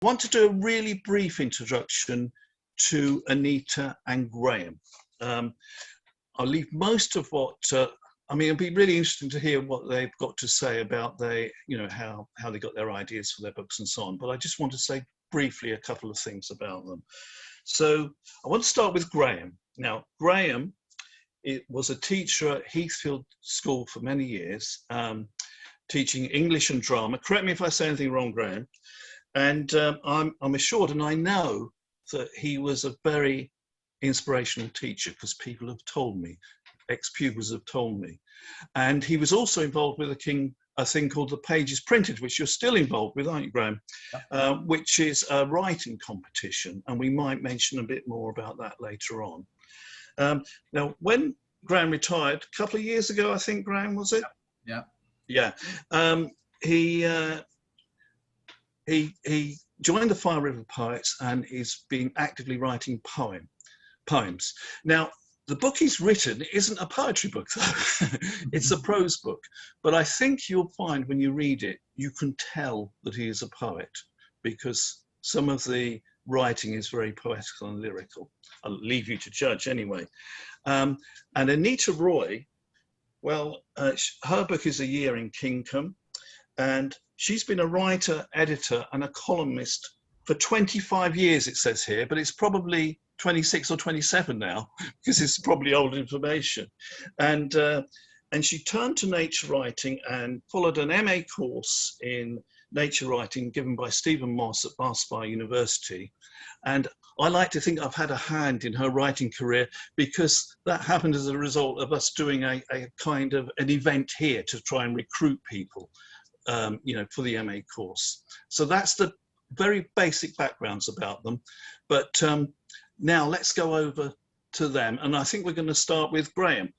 I want to do a really brief introduction to Anita and Graeme. I'll leave most of what, I mean, it'll be really interesting to hear what they've got to say about how they got their ideas for their books and so on. But I just want to say briefly a couple of things about them. So I want to start with Graeme. Now, Graeme was a teacher at Heathfield School for many years, teaching English and drama. Correct me if I say anything wrong, Graeme. And I'm assured, and I know, that he was a very inspirational teacher, because people have told me, ex-pupils have told me. And he was also involved with a thing called the Pages Printed, which you're still involved with, aren't you, Graeme? Which is a writing competition, and we might mention a bit more about that later on. Now, when Graeme retired, a couple of years ago, I think, Graeme, was it? Yeah. He joined the Fire River Poets and is been actively writing poems. Now, the book he's written isn't a poetry book, though. It's a prose book. But I think you'll find when you read it, you can tell that he is a poet, because some of the writing is very poetical and lyrical. I'll leave you to judge anyway. And Anita Roy, well, her book is A Year in Kingcombe, and she's been a writer, editor, and a columnist for 25 years, it says here, but it's probably 26 or 27 now, because it's probably old information. And she turned to nature writing and followed an MA course in nature writing given by Stephen Moss at Bath University. And I like to think I've had a hand in her writing career, because that happened as a result of us doing a kind of an event here to try and recruit people, for the MA course. So that's the very basic backgrounds about them. But now let's go over to them. And I think we're going to start with Graeme.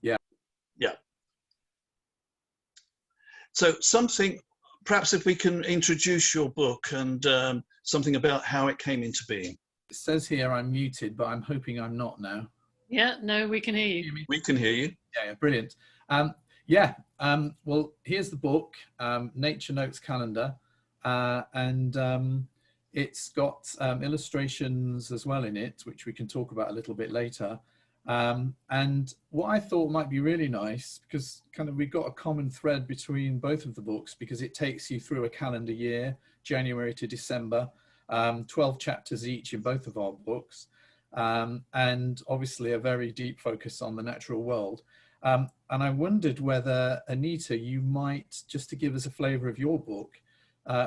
Yeah. So perhaps if we can introduce your book and something about how it came into being. It says here I'm muted, but I'm hoping I'm not now. Yeah, no, we can hear you. We can hear you. Yeah, brilliant. Well, here's the book, Nature Notes Calendar, and it's got illustrations as well in it, which we can talk about a little bit later. And what I thought might be really nice, because kind of we've got a common thread between both of the books, because it takes you through a calendar year, January to December, 12 chapters each in both of our books, and obviously a very deep focus on the natural world. And I wondered whether, Anita, you might, just to give us a flavour of your book,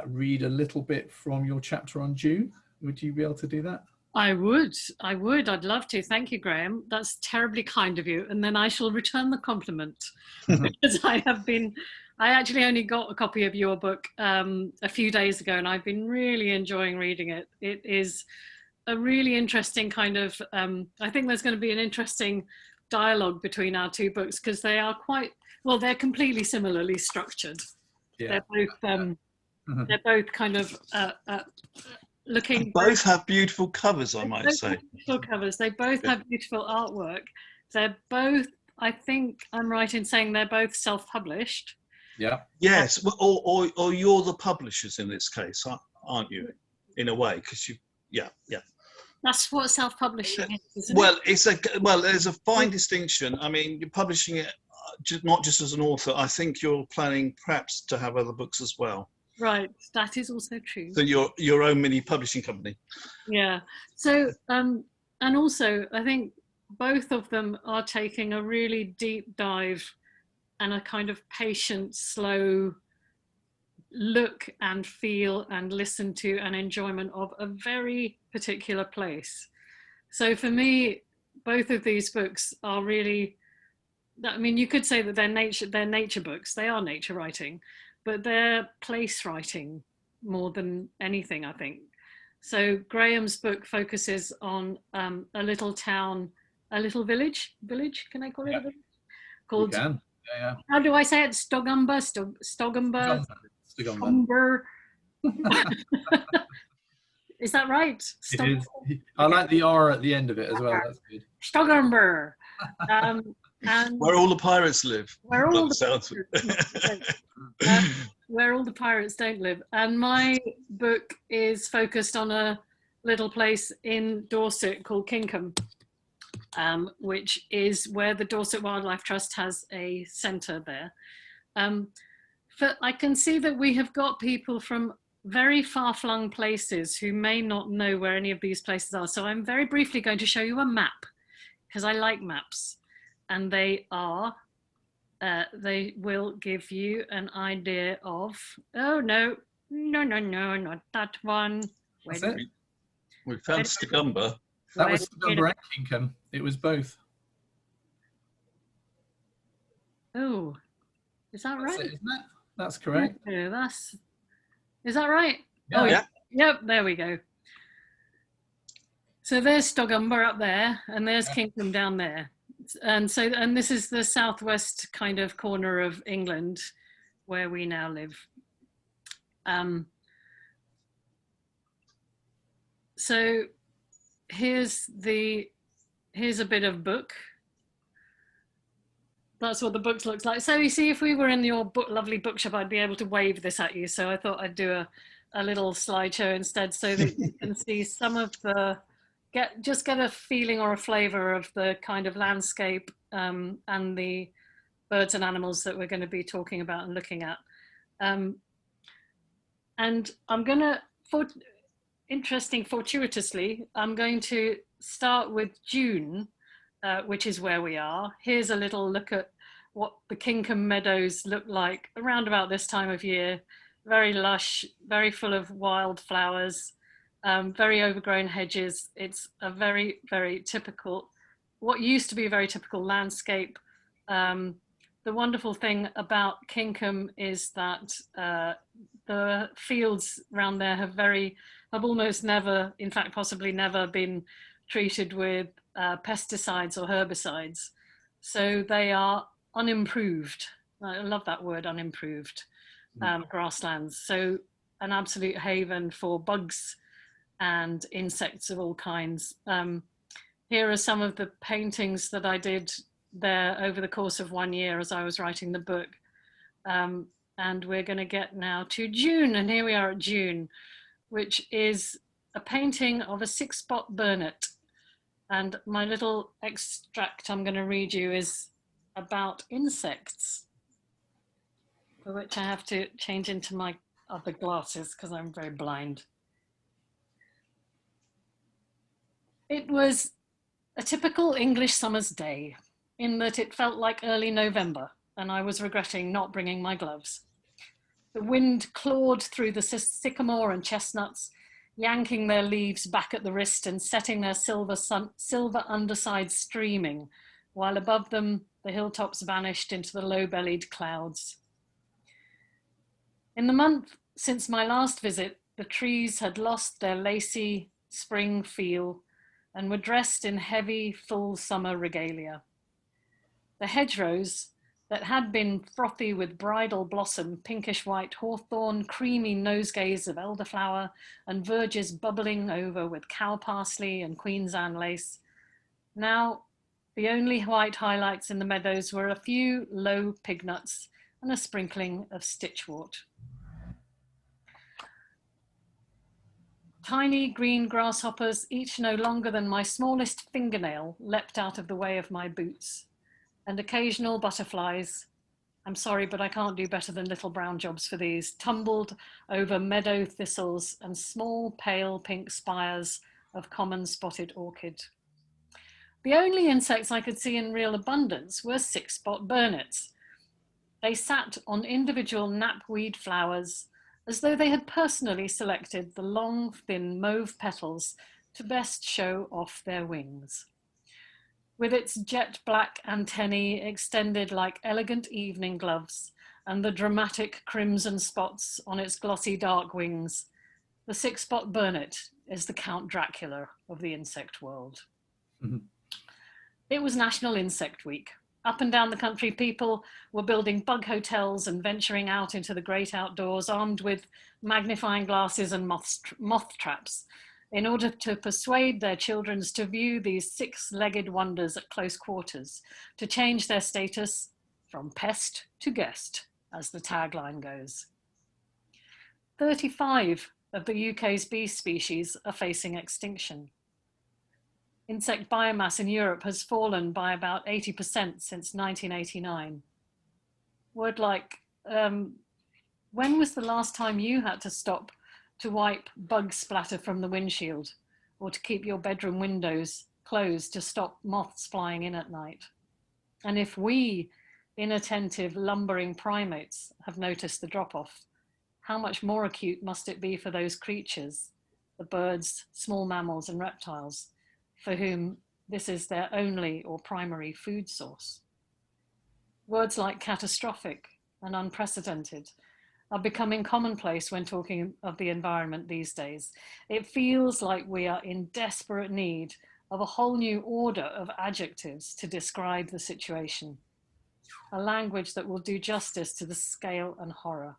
read a little bit from your chapter on June. Would you be able to do that? I would. I'd love to. Thank you, Graeme. That's terribly kind of you. And then I shall return the compliment, because I actually only got a copy of your book a few days ago, and I've been really enjoying reading it. It is a really interesting kind of, I think there's going to be an interesting dialogue between our two books, because they are they're completely similarly structured. Yeah. They're both kind of looking. Both have beautiful covers, I might say. Beautiful covers. They both have beautiful artwork. They're both, I think I'm right in saying they're both self-published. Yeah. Yes, or you're the publishers in this case, aren't you? In a way, because yeah. That's what self-publishing is, isn't it? There's a fine distinction. I mean, you're publishing it not just as an author. I think you're planning perhaps to have other books as well. Right, that is also true. So your own mini publishing company. Yeah. So and also I think both of them are taking a really deep dive and a kind of patient, slow look and feel and listen to and enjoyment of a very particular place. So for me, both of these books are really, I mean, you could say that they're nature books. They are nature writing, but they're place writing more than anything, I think. So Graeme's book focuses on a little town, a little village, can I call it a village? Called, you can. Yeah. How do I say it? Stogumber? Is that right? It is. I like the R at the end of it as well. That's good. Stogumber. And where all the pirates live. Where all the where all the pirates don't live. And my book is focused on a little place in Dorset called Kingcombe, which is where the Dorset Wildlife Trust has a centre there. But I can see that we have got people from very far-flung places who may not know where any of these places are. So I'm very briefly going to show you a map, because I like maps. And they will give you an idea of, oh no, not that one. That's it. We found Stigumber. That was Stigumber and Kingcombe. It was both. Oh, is that right? That's it, isn't it? That's correct. Yeah, is that right? Yeah. Oh, yeah. Yep, there we go. So there's Stogumber up there, and there's Kingcombe down there. And this is the southwest kind of corner of England where we now live. So here's a bit of book. That's what the book looks like. So you see, if we were in your lovely bookshop, I'd be able to wave this at you. So I thought I'd do a little slideshow instead, so that you can see some of the, just get a feeling or a flavor of the kind of landscape and the birds and animals that we're going to be talking about and looking at. And I'm going to, fortuitously, I'm going to start with June, which is where we are. Here's a little look at what the Kingcombe meadows look like around about this time of year. Very lush, very full of wildflowers, very overgrown hedges. It's a very, very typical, what used to be a very typical landscape. The wonderful thing about Kingcombe is that the fields around there have almost never, in fact, possibly never been treated with pesticides or herbicides. So they are unimproved. I love that word, unimproved, grasslands. So an absolute haven for bugs and insects of all kinds. Here are some of the paintings that I did there over the course of 1 year as I was writing the book. And we're going to get now to June, and here we are at June, which is a painting of a 6-spot burnet. And my little extract I'm going to read you is about insects, for which I have to change into my other glasses because I'm very blind. It was a typical English summer's day, in that it felt like early November, and I was regretting not bringing my gloves. The wind clawed through the sycamore and chestnuts, yanking their leaves back at the wrist and setting their silver undersides streaming, while above them the hilltops vanished into the low-bellied clouds. In the month since my last visit, the trees had lost their lacy spring feel and were dressed in heavy, full summer regalia. The hedgerows that had been frothy with bridal blossom, pinkish white hawthorn, creamy nosegays of elderflower, and verges bubbling over with cow parsley and Queen's Anne lace. Now, the only white highlights in the meadows were a few low pignuts and a sprinkling of stitchwort. Tiny green grasshoppers, each no longer than my smallest fingernail, leapt out of the way of my boots. And occasional butterflies, I'm sorry, but I can't do better than little brown jobs for these, tumbled over meadow thistles and small pale pink spires of common spotted orchid. The only insects I could see in real abundance were 6-spot burnets. They sat on individual knapweed flowers as though they had personally selected the long, thin mauve petals to best show off their wings. With its jet black antennae extended like elegant evening gloves and the dramatic crimson spots on its glossy dark wings, the 6-spot burnet is the Count Dracula of the insect world. Mm-hmm. It was National Insect Week. Up and down the country, people were building bug hotels and venturing out into the great outdoors, armed with magnifying glasses and moth traps, in order to persuade their children to view these 6-legged wonders at close quarters, to change their status from pest to guest, as the tagline goes. 35 of the UK's bee species are facing extinction. Insect biomass in Europe has fallen by about 80% since 1989. Word like, when was the last time you had to stop to wipe bug splatter from the windshield, or to keep your bedroom windows closed to stop moths flying in at night? And if we, inattentive, lumbering primates, have noticed the drop-off, how much more acute must it be for those creatures, the birds, small mammals and reptiles, for whom this is their only or primary food source? Words like catastrophic and unprecedented are becoming commonplace when talking of the environment these days. It feels like we are in desperate need of a whole new order of adjectives to describe the situation, a language that will do justice to the scale and horror.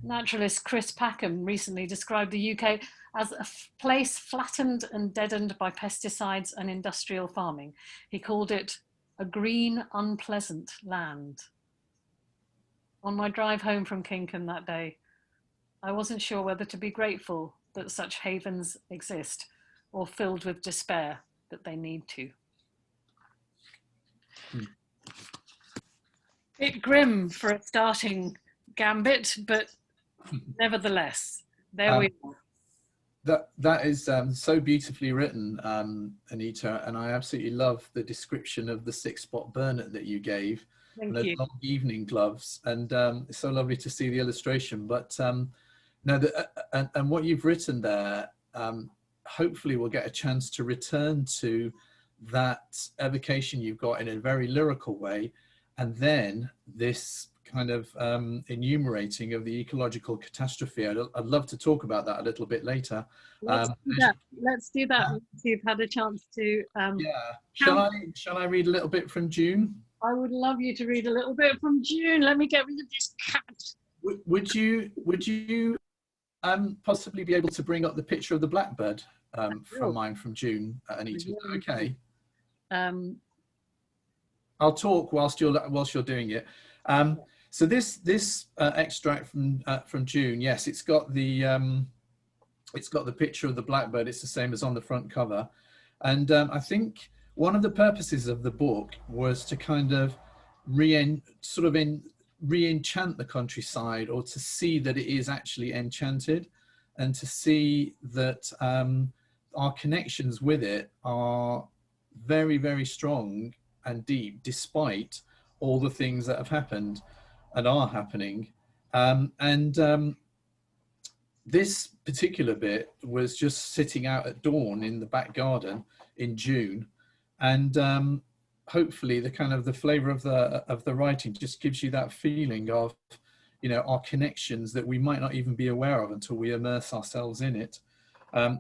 Naturalist Chris Packham recently described the UK as a place flattened and deadened by pesticides and industrial farming. He called it a green, unpleasant land. On my drive home from Kingcombe that day, I wasn't sure whether to be grateful that such havens exist or filled with despair that they need to. Bit grim for a starting gambit, but nevertheless, there we are. That is so beautifully written, Anita, and I absolutely love the description of the 6-spot burnet that you gave. Thank and you. Long evening gloves, and it's so lovely to see the illustration. But no, and what you've written there, hopefully we'll get a chance to return to that evocation you've got in a very lyrical way, and then this kind of enumerating of the ecological catastrophe. I'd love to talk about that a little bit later. Let's do that. Let's do that once you've had a chance to. Yeah. Shall I read a little bit from June? I would love you to read a little bit from June. Let me get rid of this cat. Would you possibly be able to bring up the picture of the blackbird from mine from June, Anita? Okay. I'll talk whilst you're doing it. So this extract from June, yes, it's got the picture of the blackbird. It's the same as on the front cover, and I think one of the purposes of the book was to kind of re-enchant the countryside, or to see that it is actually enchanted, and to see that our connections with it are very, very strong and deep, despite all the things that have happened and are happening. This particular bit was just sitting out at dawn in the back garden in June, and hopefully the kind of the flavor of the writing just gives you that feeling of, you know, our connections that we might not even be aware of until we immerse ourselves in it.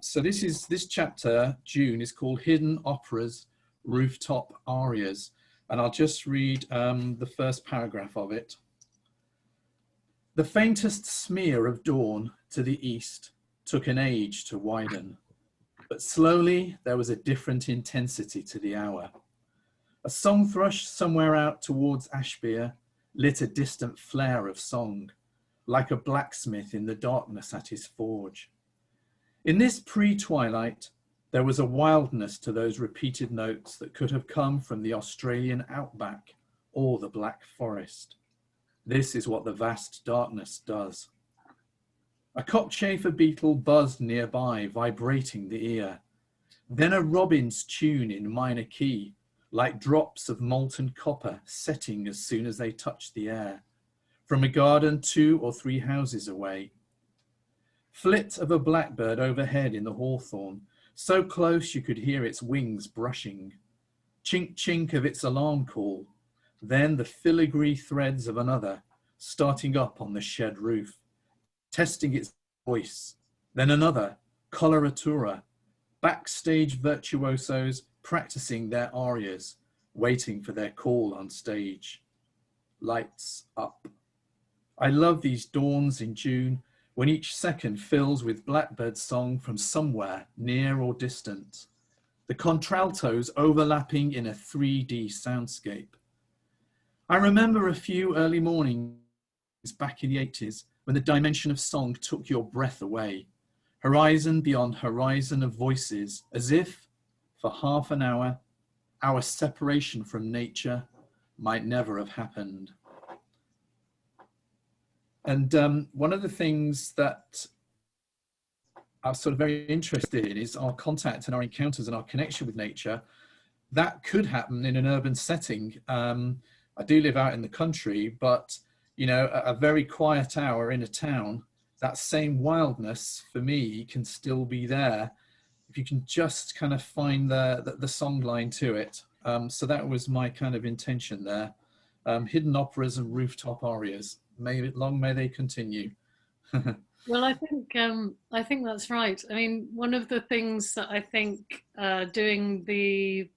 So this chapter, June, is called Hidden Operas, Rooftop Arias, and I'll just read the first paragraph of it. The faintest smear of dawn to the east took an age to widen, but slowly there was a different intensity to the hour. A song thrush somewhere out towards Ashbere lit a distant flare of song, like a blacksmith in the darkness at his forge. In this pre-twilight, there was a wildness to those repeated notes that could have come from the Australian outback or the Black Forest. This is what the vast darkness does. A cockchafer beetle buzzed nearby, vibrating the ear. Then a robin's tune in minor key, like drops of molten copper setting as soon as they touched the air, from a garden 2 or 3 houses away. Flit of a blackbird overhead in the hawthorn, so close you could hear its wings brushing. Chink chink of its alarm call, then the filigree threads of another starting up on the shed roof, testing its voice, then another, coloratura, backstage virtuosos practicing their arias, waiting for their call on stage. Lights up. I love these dawns in June, when each second fills with blackbird song from somewhere near or distant, the contraltos overlapping in a 3D soundscape. I remember a few early mornings back in the 80s when the dimension of song took your breath away. Horizon beyond horizon of voices, as if for half an hour, our separation from nature might never have happened. And one of the things that I'm sort of very interested in is our contact and our encounters and our connection with nature. That could happen in an urban setting. I do live out in the country, but you know, a very quiet hour in a town, that same wildness for me can still be there if you can just kind of find the song line to it. So that was my kind of intention there. Hidden operas and rooftop arias. Long may they continue. Well, I think that's right. I mean, one of the things that I think doing the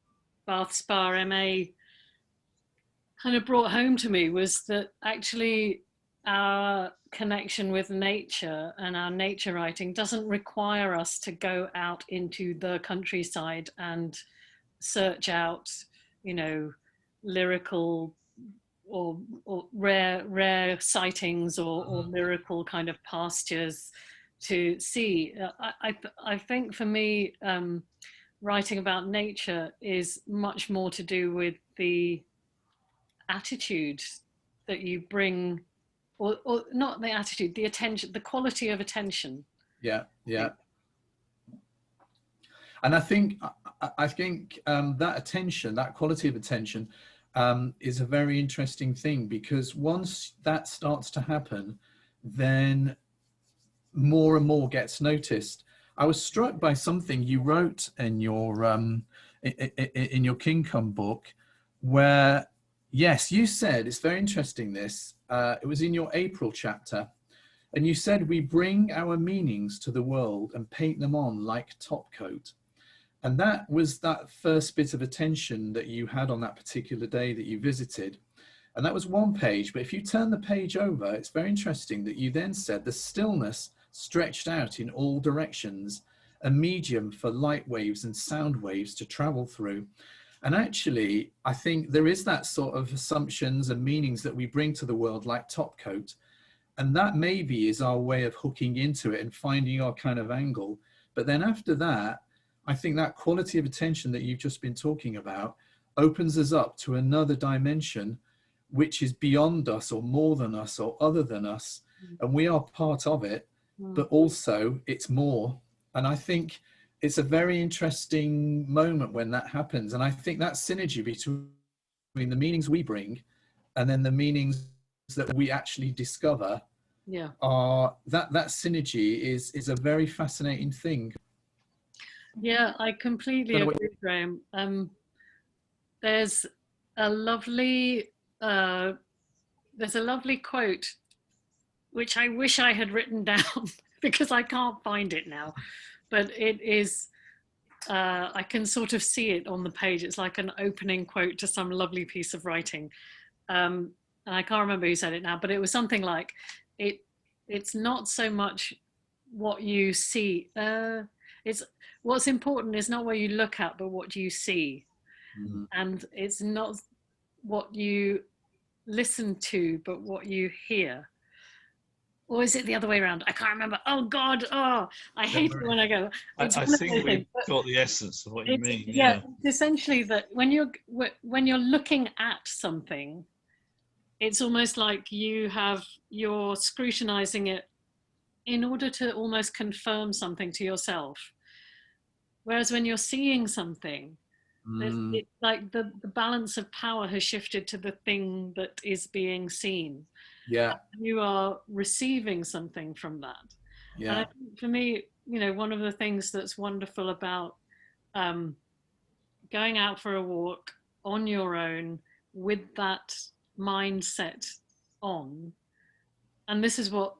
Bath Spa MA kind of brought home to me was that actually our connection with nature and our nature writing doesn't require us to go out into the countryside and search out, you know, lyrical or rare sightings or lyrical kind of pastures to see. I think for me, writing about nature is much more to do with the attitude that you bring, or not the attitude, the attention, the quality of attention. Yeah. And I think that attention, that quality of attention, is a very interesting thing, because once that starts to happen, then more and more gets noticed. I was struck by something you wrote in your Kingcombe book, where, yes, you said, it's very interesting this, it was in your April chapter, and you said, we bring our meanings to the world and paint them on like top coat. And that was that first bit of attention that you had on that particular day that you visited. And that was one page, but if you turn the page over, it's very interesting that you then said the stillness stretched out in all directions, a medium for light waves and sound waves to travel through. And actually, I think there is that sort of assumptions and meanings that we bring to the world like top coat. And that maybe is our way of hooking into it and finding our kind of angle. But then after that, I think that quality of attention that you've just been talking about opens us up to another dimension, which is beyond us or more than us or other than us. And we are part of it, but also it's more. And I think it's a very interesting moment when that happens. And I think that synergy between the meanings we bring and then the meanings that we actually discover, are that synergy is a very fascinating thing. Yeah, I completely agree, Graeme. There's a lovely quote which I wish I had written down because I can't find it now, but it is, I can sort of see it on the page. It's like an opening quote to some lovely piece of writing. And I can't remember who said it now, but it was something like, it's not so much what you see. It's what's important is not what you look at, but what you see. And it's not what you listen to, but what you hear. Or is it the other way around? I can't remember. Oh God! Oh, I hate it when I go. I think we've got the essence of what you mean. Yeah, it's essentially that when you're looking at something, it's almost like you're scrutinizing it in order to almost confirm something to yourself. Whereas when you're seeing something, it's like the balance of power has shifted to the thing that is being seen. Yeah. You are receiving something from that. Yeah. And I think for me, you know, one of the things that's wonderful about going out for a walk on your own with that mindset on, and this is what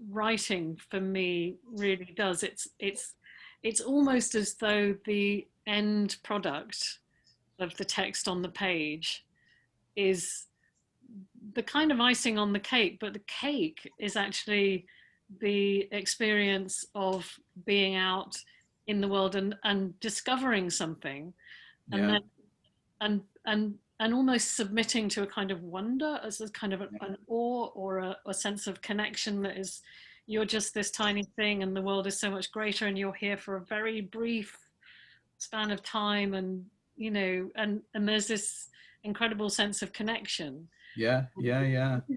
writing for me really does. It's almost as though the end product of the text on the page is the kind of icing on the cake, but the cake is actually the experience of being out in the world and discovering something, and then almost submitting to a kind of wonder, as a kind of an awe, or a sense of connection that is, you're just this tiny thing and the world is so much greater and you're here for a very brief span of time, and you know, and there's this incredible sense of connection. Yeah.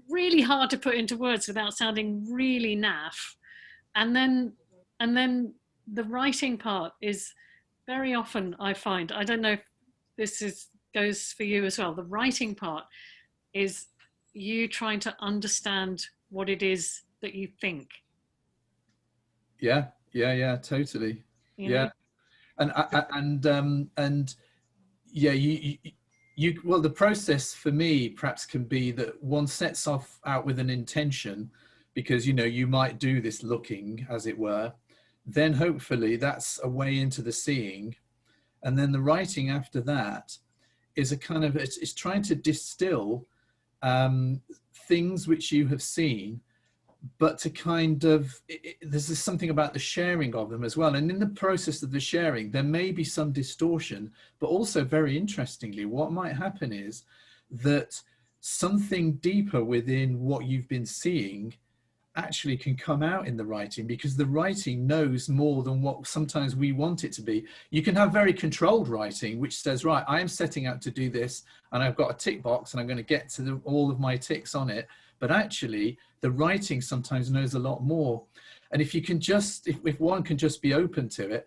Really hard to put into words without sounding really naff. And then the writing part is very often, I find, I don't know if this goes for you as well, the writing part is you trying to understand what it is that you think. Yeah, totally. You know? And yeah, you well, the process for me perhaps can be that one sets off out with an intention, because, you know, you might do this looking, as it were, then hopefully that's a way into the seeing, and then the writing after that is a kind of, it's trying to distill things which you have seen, but to kind of, there's something about the sharing of them as well. And in the process of the sharing, there may be some distortion, but also very interestingly, what might happen is that something deeper within what you've been seeing actually can come out in the writing, because the writing knows more than what sometimes we want it to be. You can have very controlled writing, which says, right, I am setting out to do this, and I've got a tick box, and I'm going to get to all of my ticks on it. But actually, the writing sometimes knows a lot more. And if you can just, if one can just be open to it,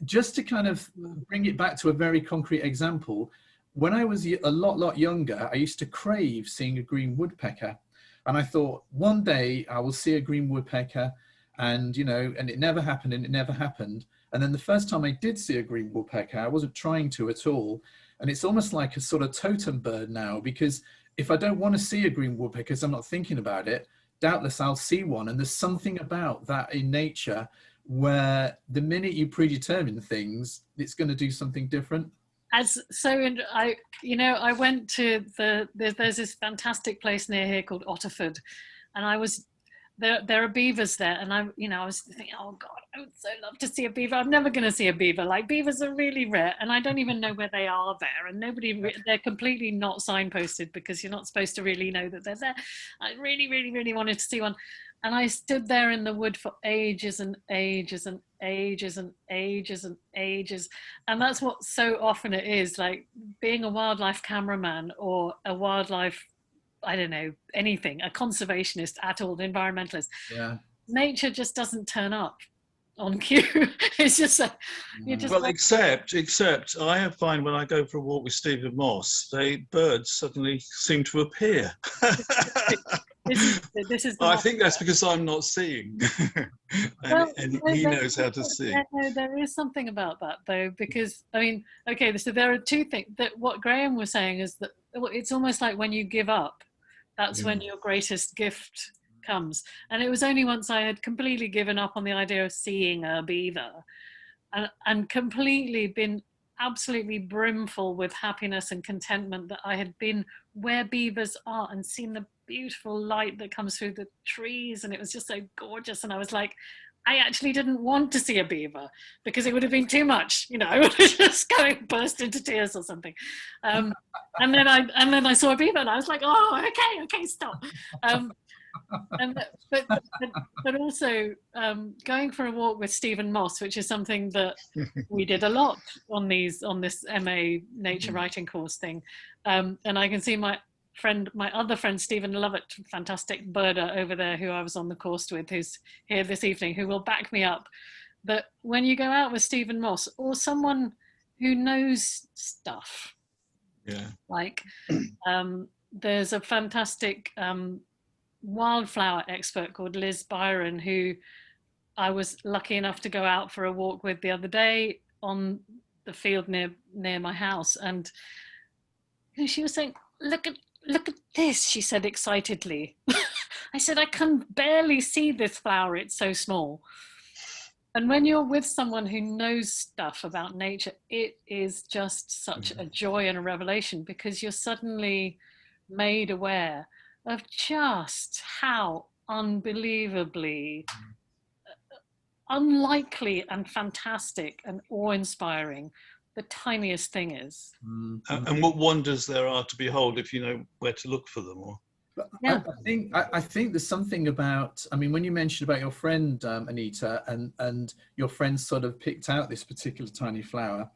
just to kind of bring it back to a very concrete example, when I was a lot younger, I used to crave seeing a green woodpecker. And I thought, one day I will see a green woodpecker, and, you know, and it never happened, and it never happened. And then the first time I did see a green woodpecker, I wasn't trying to at all. And it's almost like a sort of totem bird now, because if I don't want to see a green woodpecker because I'm not thinking about it, doubtless I'll see one. And there's something about that in nature where the minute you predetermine things, it's going to do something different. I went to there's this fantastic place near here called Otterford, and I was there are beavers there, and I was thinking, oh God, I would so love to see a beaver. I'm never going to see a beaver. Like, beavers are really rare, and I don't even know where they are there, and they're completely not signposted, because you're not supposed to really know that they're there. I really, really, really wanted to see one. And I stood there in the wood for ages and ages and ages and ages and ages. And that's what so often it is, like being a wildlife cameraman or a wildlife, I don't know, anything, a conservationist at all, an environmentalist. Yeah. Nature just doesn't turn up on cue. It's just well, except I find when I go for a walk with Stephen Moss, birds suddenly seem to appear. This is I think that's because I'm not seeing, and he knows how to see. There is something about that, though, because I mean, okay, so there are two things. That what Graeme was saying is that it's almost like when you give up, that's when your greatest gift comes. And it was only once I had completely given up on the idea of seeing a beaver, and completely been absolutely brimful with happiness and contentment, that I had been where beavers are and seen the beautiful light that comes through the trees, and it was just so gorgeous. And I was like, I actually didn't want to see a beaver, because it would have been too much, you know. I would have just burst into tears or something. And then I saw a beaver, and I was like, oh, okay, stop. But also going for a walk with Stephen Moss, which is something that we did a lot on this MA nature writing course thing, and I can see my other friend Stephen Lovett, fantastic birder over there, who I was on the course with, who's here this evening, who will back me up, that when you go out with Stephen Moss or someone who knows stuff, like there's a fantastic wildflower expert called Liz Byron, who I was lucky enough to go out for a walk with the other day on the field near my house, and she was saying, look at this, she said excitedly. I said, I can barely see this flower, it's so small. And when you're with someone who knows stuff about nature, it is just such a joy and a revelation, because you're suddenly made aware of just how unbelievably unlikely and fantastic and awe-inspiring the tiniest thing is. And what wonders there are to behold if you know where to look for them. Or Yeah. I think there's something about, I mean, when you mentioned about your friend, Anita, and your friend sort of picked out this particular tiny flower,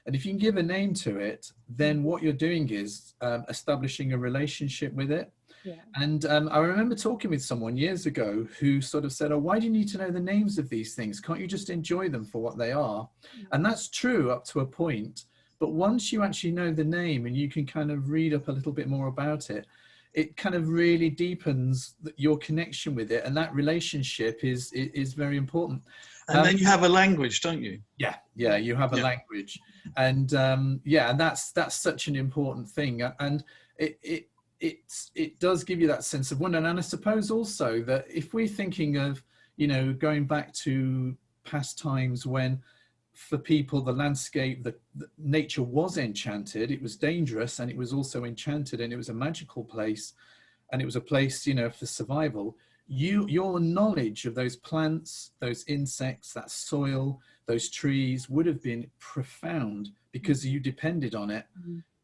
and if you can give a name to it, then what you're doing is establishing a relationship with it. Yeah. And I remember talking with someone years ago who sort of said, oh, why do you need to know the names of these things? Can't you just enjoy them for what they are? And that's true up to a point. But once you actually know the name and you can kind of read up a little bit more about it, it kind of really deepens your connection with it. And that relationship is very important. and then you have a language, don't you? Yeah, you have a language. And yeah, and that's such an important thing. And it does give you that sense of wonder. And I suppose also that if we're thinking of, you know, going back to past times when for people the landscape, the nature was enchanted, it was dangerous, and it was also enchanted, and it was a magical place, and it was a place, you know, for survival. Your knowledge of those plants, those insects, that soil, those trees would have been profound because you depended on it.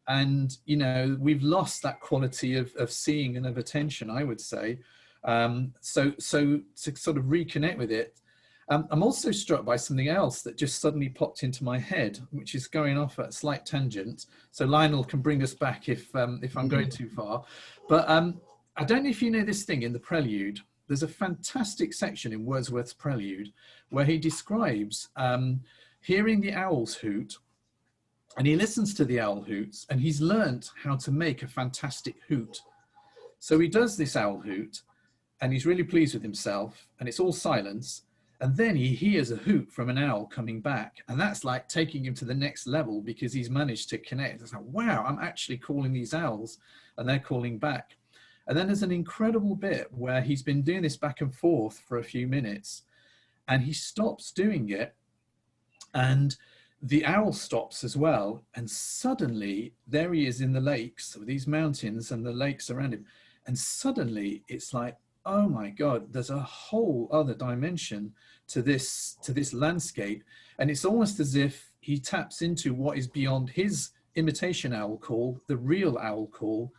And, you know, we've lost that quality of seeing and of attention, I would say. So to sort of reconnect with it, I'm also struck by something else that just suddenly popped into my head, which is going off at a slight tangent. So Lionel can bring us back if I'm going too far. But I don't know if you know this thing in the Prelude. There's a fantastic section in Wordsworth's Prelude where he describes hearing the owls hoot. And he listens to the owl hoots, and he's learnt how to make a fantastic hoot. So he does this owl hoot, and he's really pleased with himself, and it's all silence. And then he hears a hoot from an owl coming back. And that's like taking him to the next level because he's managed to connect. It's like, wow, I'm actually calling these owls, and they're calling back. And then there's an incredible bit where he's been doing this back and forth for a few minutes, and he stops doing it, and the owl stops as well, and suddenly there he is in the lakes, these mountains and the lakes around him, and suddenly it's like, oh my God, there's a whole other dimension to this landscape, and it's almost as if he taps into what is beyond his imitation owl call, the real owl call.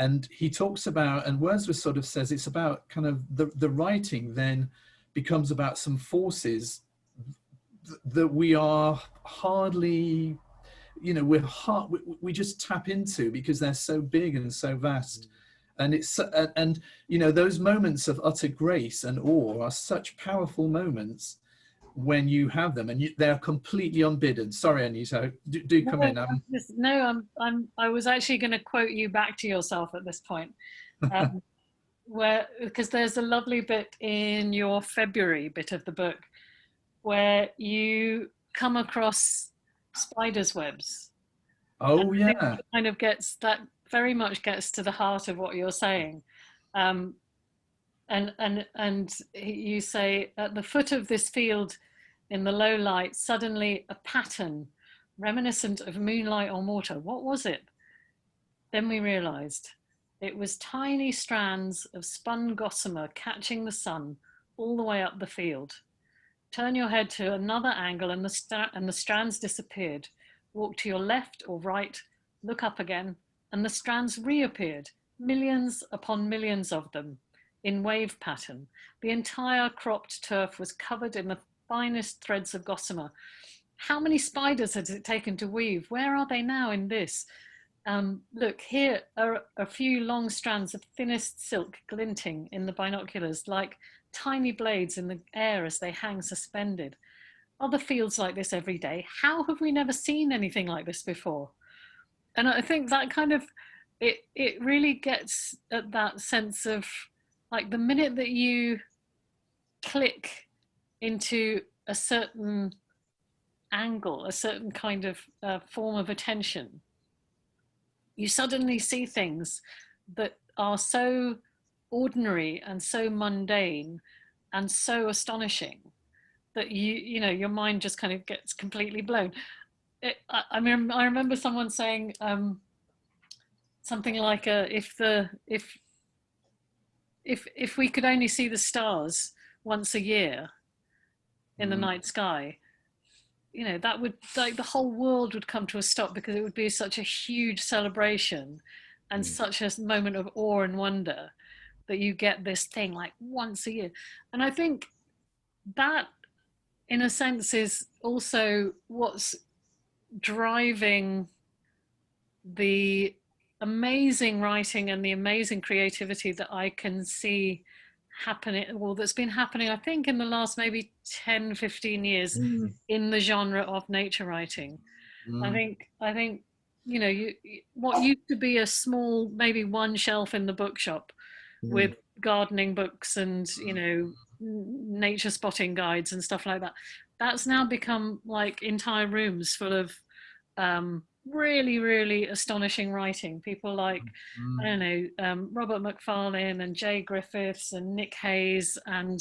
And he talks about, and Wordsworth sort of says it's about kind of the writing then becomes about some forces that we are hardly, you know, we just tap into because they're so big and so vast. And it's, and you know, those moments of utter grace and awe are such powerful moments when you have them, and they're completely unbidden. Sorry, Anita, do come in. I was actually going to quote you back to yourself at this point, because there's a lovely bit in your February bit of the book where you come across spiders' webs. Oh yeah, it kind of very much gets to the heart of what you're saying. And you say, at the foot of this field in the low light, suddenly a pattern reminiscent of moonlight on water. What was it? Then we realized it was tiny strands of spun gossamer catching the sun all the way up the field. Turn your head to another angle and the strands disappeared. Walk to your left or right, look up again, and the strands reappeared, millions upon millions of them, in wave pattern. The entire cropped turf was covered in the finest threads of gossamer. How many spiders has it taken to weave? Where are they now in this? Look, here are a few long strands of thinnest silk glinting in the binoculars, like tiny blades in the air as they hang suspended. Other fields like this every day. How have we never seen anything like this before? And I think that kind of, it really gets at that sense of, like, the minute that you click into a certain angle, a certain kind of form of attention, you suddenly see things that are so ordinary and so mundane and so astonishing that you know, your mind just kind of gets completely blown. I remember someone saying something like, if we could only see the stars once a year in the night sky, you know, that would, like, the whole world would come to a stop, because it would be such a huge celebration and such a moment of awe and wonder that you get this thing like once a year. And I think that, in a sense, is also what's driving the amazing writing and the amazing creativity that I can see happening, well, that's been happening, I think, in the last maybe 10, 15 years in the genre of nature writing. I think, you know, what used to be a small, maybe one shelf in the bookshop with gardening books and, you know, nature spotting guides and stuff like that, that's now become like entire rooms full of really, really astonishing writing. People like, I don't know, Robert Macfarlane and Jay Griffiths and Nick Hayes and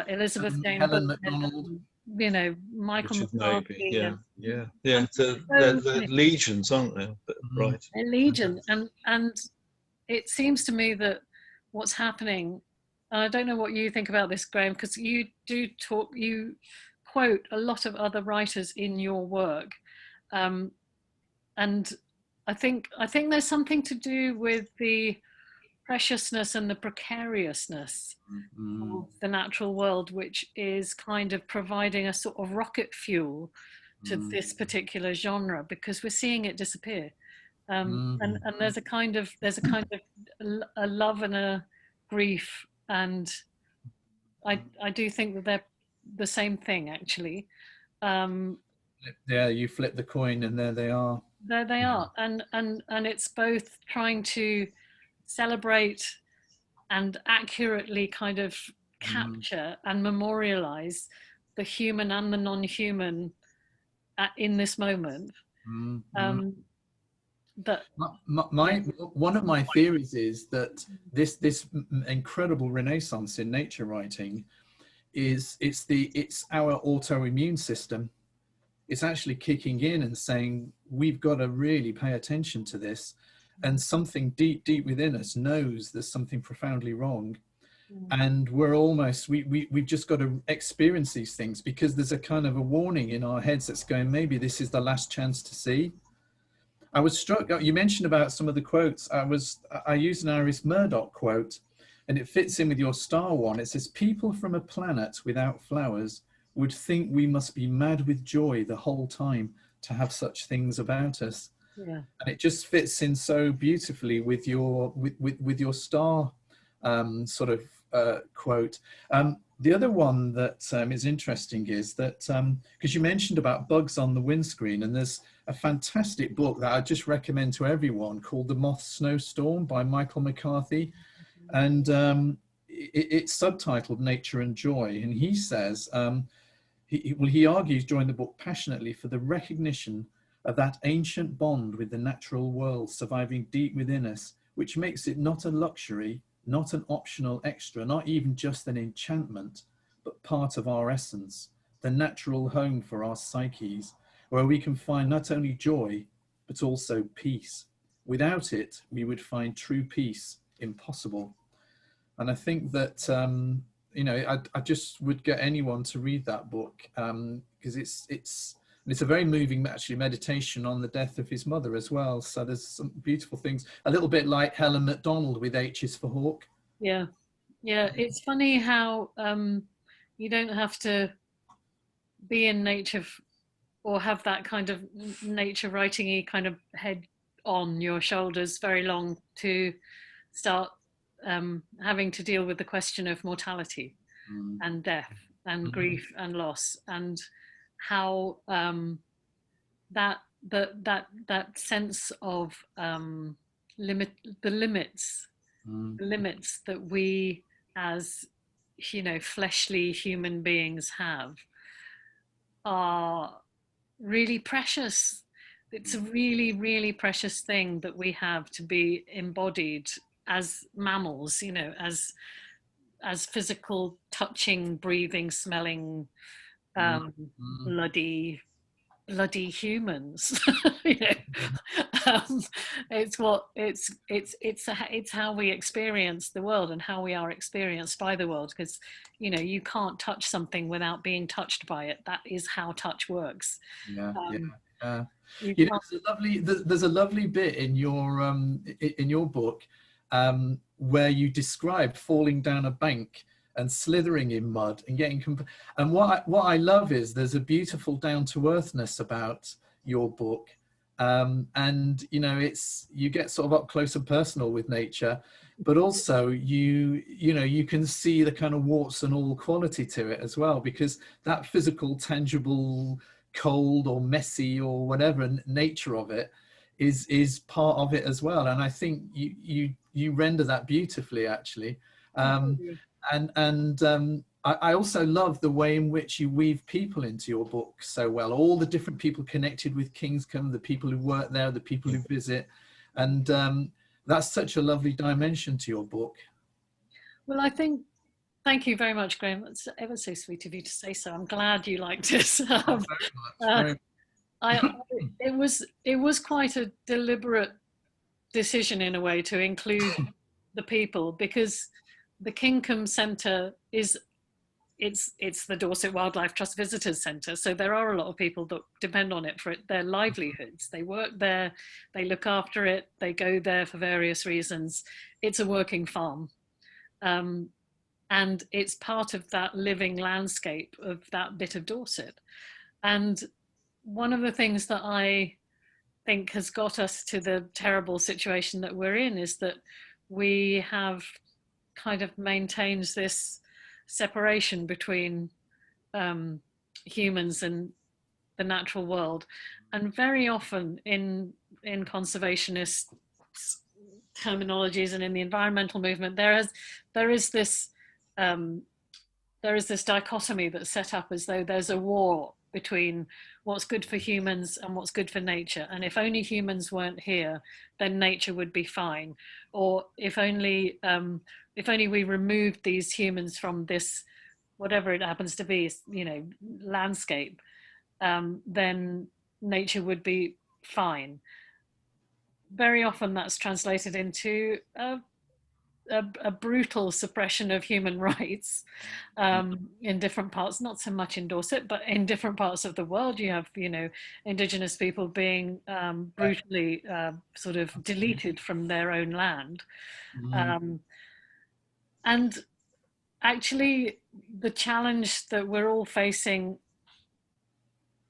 Elizabeth Jane Helen Burkhead, MacDonald, you know, Michael Richard McCarthy. Maybe, And the legions, aren't there? But, right. A legion. And it seems to me that what's happening, and I don't know what you think about this, Graeme, because you do talk, you quote a lot of other writers in your work. And I think there's something to do with the preciousness and the precariousness of the natural world, which is kind of providing a sort of rocket fuel to this particular genre, because we're seeing it disappear. And there's a kind of a love and a grief, and I do think that they're the same thing, actually. Yeah, you flip the coin and there they are. There they are, and it's both trying to celebrate and accurately kind of capture and memorialize the human and the non-human in this moment. But one of my theories is that this incredible renaissance in nature writing is it's our autoimmune system. It's actually kicking in and saying, we've got to really pay attention to this. And something deep within us knows there's something profoundly wrong. And we're almost, we've just got to experience these things, because there's a kind of a warning in our heads that's going, maybe this is the last chance to see. I was struck, you mentioned about some of the quotes. I used an Iris Murdoch quote, and it fits in with your star one. It says, people from a planet without flowers would think we must be mad with joy the whole time to have such things about us. Yeah. And it just fits in so beautifully with your with your star sort of quote. The other one that is interesting is that, because you mentioned about bugs on the windscreen, and there's a fantastic book that I just recommend to everyone called The Moth Snowstorm by Michael McCarthy. And it's subtitled Nature and Joy. And he says, he argues during the book passionately for the recognition of that ancient bond with the natural world surviving deep within us, which makes it not a luxury, not an optional extra, not even just an enchantment, but part of our essence, the natural home for our psyches, where we can find not only joy, but also peace. Without it, we would find true peace impossible. And I think that, you know, I just would get anyone to read that book, because it's a very moving, actually, meditation on the death of his mother as well. So there's some beautiful things, a little bit like Helen MacDonald with H is for Hawk. Yeah, yeah. It's funny how you don't have to be in nature or have that kind of nature writing-y kind of head on your shoulders very long to start having to deal with the question of mortality and death and grief and loss, and how that sense of the limits that we as, you know, fleshly human beings have are really precious. It's a really, really precious thing that we have to be embodied as mammals, you know, as physical, touching, breathing, smelling, bloody humans. You know? um, it's how we experience the world and how we are experienced by the world, because you can't touch something without being touched by it. That is how touch works. Yeah, You there's a lovely bit in your book where you describe falling down a bank and slithering in mud and getting and what I love is there's a beautiful down-to-earthness about your book, and you get sort of up close and personal with nature, but also you can see the kind of warts and all quality to it as well, because that physical, tangible, cold or messy or whatever nature of it is part of it as well. And I think you render that beautifully, actually. I also love the way in which you weave people into your book so well, all the different people connected with Kingcombe, the people who work there, the people who visit, and that's such a lovely dimension to your book. Well, I think, thank you very much, Graeme. It's ever so sweet of you to say so. I'm glad you liked it. It was quite a deliberate decision in a way to include the people, because the Kingcombe Centre it's the Dorset Wildlife Trust Visitors Centre, so there are a lot of people that depend on it for their livelihoods. They work there, they look after it, they go there for various reasons. It's a working farm, and it's part of that living landscape of that bit of Dorset. And one of the things that I think has got us to the terrible situation that we're in is that we have kind of maintained this separation between humans and the natural world. And very often in conservationist terminologies and in the environmental movement, there is this dichotomy that's set up as though there's a war between what's good for humans and what's good for nature. And if only humans weren't here, then nature would be fine. Or if only we removed these humans from this, whatever it happens to be, landscape, then nature would be fine. Very often that's translated into a brutal suppression of human rights in different parts, not so much in Dorset, but in different parts of the world. You have, indigenous people being brutally sort of deleted from their own land. And actually, the challenge that we're all facing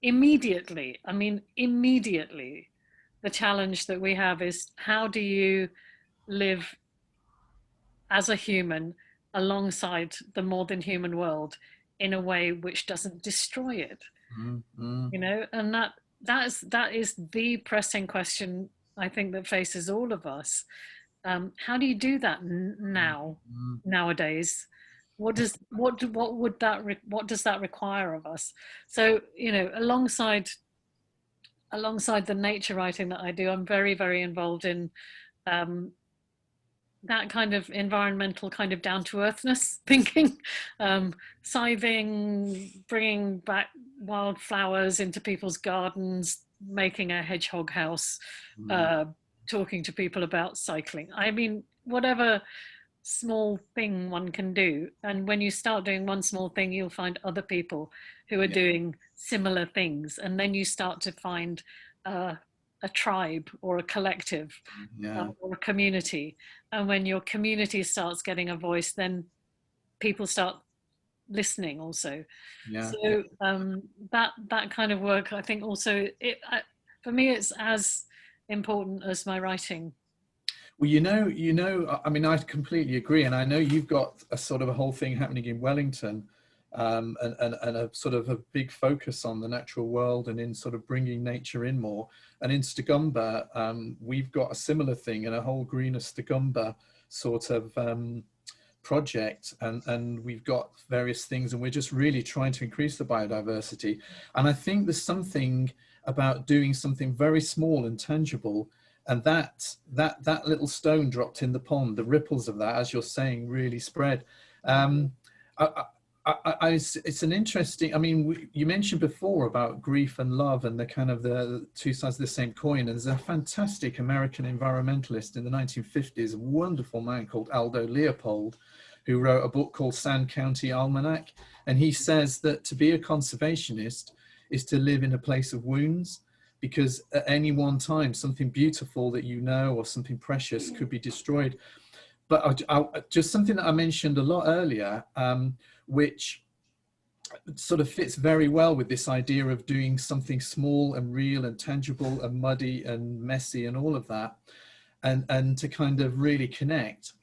immediately, the challenge that we have is, how do you live as a human alongside the more than human world in a way which doesn't destroy it? And that is the pressing question, I think, that faces all of us. How do you do that nowadays? What does that require of us? So, alongside the nature writing that I do, I'm very, very involved in that kind of environmental, kind of down-to-earthness thinking, scything, bringing back wildflowers into people's gardens, making a hedgehog house, talking to people about cycling. I mean, whatever small thing one can do. And when you start doing one small thing, you'll find other people who are doing similar things. And then you start to find a tribe or a collective or a community. And when your community starts getting a voice, then people start listening also. So that kind of work, I think also, for me, it's as important as my writing. Well, I mean, I completely agree. And I know you've got a sort of a whole thing happening in Wellington, and a sort of a big focus on the natural world and in sort of bringing nature in more. And in Stigumba, we've got a similar thing, and a whole greener Stigumba sort of project, and we've got various things, and we're just really trying to increase the biodiversity. And I think there's something about doing something very small and tangible, and that little stone dropped in the pond, the ripples of that, as you're saying, really spread. It's an interesting, I mean, you mentioned before about grief and love and the kind of the two sides of the same coin. And there's a fantastic American environmentalist in the 1950s, a wonderful man called Aldo Leopold, who wrote a book called Sand County Almanac. And he says that to be a conservationist is to live in a place of wounds, because at any one time, something beautiful that you know or something precious could be destroyed. But just something that I mentioned a lot earlier, which sort of fits very well with this idea of doing something small and real and tangible and muddy and messy and all of that, and to kind of really connect,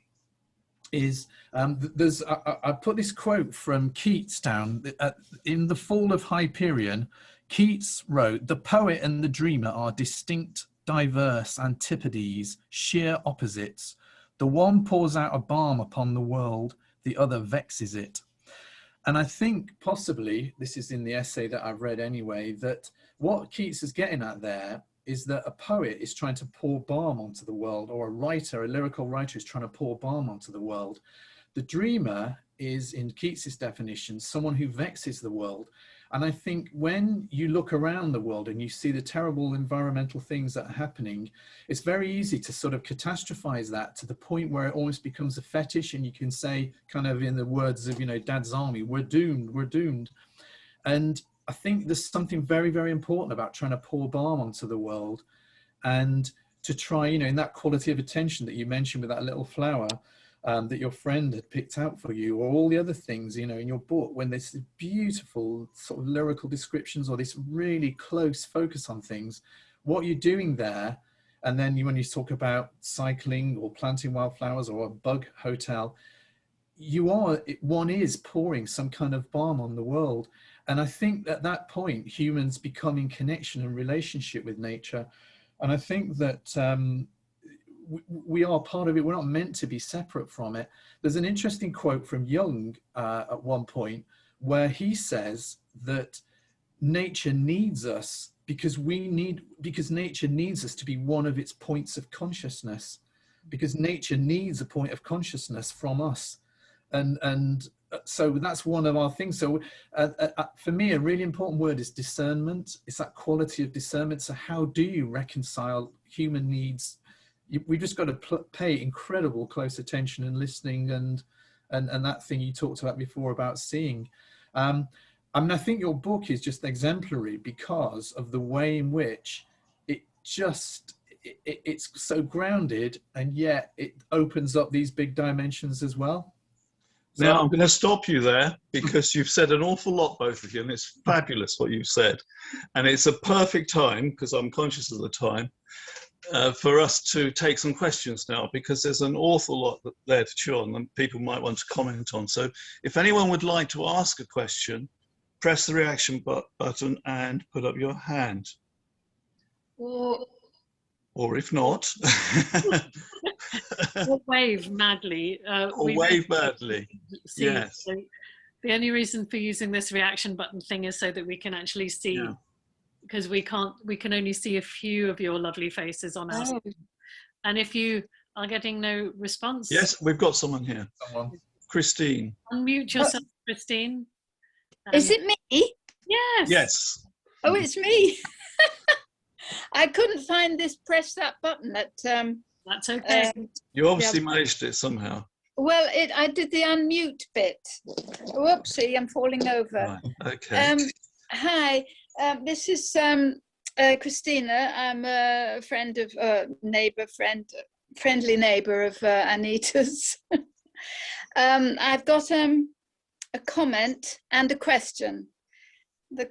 is I put this quote from Keats down. In The Fall of Hyperion, Keats wrote, "The poet and the dreamer are distinct, diverse antipodes, sheer opposites. The one pours out a balm upon the world, the other vexes it." And I think possibly, this is in the essay that I've read anyway, that what Keats is getting at there is that a poet is trying to pour balm onto the world, or a writer, a lyrical writer, is trying to pour balm onto the world. The dreamer is, in Keats's definition, someone who vexes the world. And I think when you look around the world and you see the terrible environmental things that are happening, it's very easy to sort of catastrophize that to the point where it almost becomes a fetish, and you can say, kind of in the words of, you know, Dad's Army, we're doomed, we're doomed. And I think there's something very, very important about trying to pour balm onto the world, and to try, you know, in that quality of attention that you mentioned with that little flower, that your friend had picked out for you, or all the other things, you know, in your book, when there's beautiful sort of lyrical descriptions or this really close focus on things, what you're doing there. And then when you talk about cycling or planting wildflowers or a bug hotel, one is pouring some kind of balm on the world. And I think at that point, humans become in connection and relationship with nature. And I think that we are part of it. We're not meant to be separate from it. There's an interesting quote from Jung at one point where he says that nature needs us because nature needs us to be one of its points of consciousness, because nature needs a point of consciousness from us. And so that's one of our things. So for me, a really important word is discernment. It's that quality of discernment. So how do you reconcile human needs? We've just got to pay incredible close attention and listening, and that thing you talked about before about seeing. I mean, I think your book is just exemplary because of the way in which it's so grounded, and yet it opens up these big dimensions as well. So, now I'm going to stop you there, because you've said an awful lot, both of you, and it's fabulous what you've said. And it's a perfect time, because I'm conscious of the time, for us to take some questions now, because there's an awful lot there to chew on and people might want to comment on. So if anyone would like to ask a question, press the reaction button and put up your hand. Or if not, or wave madly. Or wave madly. Yes. So the only reason for using this reaction button thing is so that we can actually see, because we can only see a few of your lovely faces on our screen. And if you are getting no response. Yes, we've got someone here. Christine. Unmute yourself, Christine. Is it me? Yes. Yes. Oh, it's me. I couldn't find this press that button. That's okay. You obviously managed it somehow. Well, I did the unmute bit. Whoopsie, I'm falling over. Right. Okay. Hi, this is Christina. I'm a friend of friendly neighbour of Anita's. I've got a comment and a question. The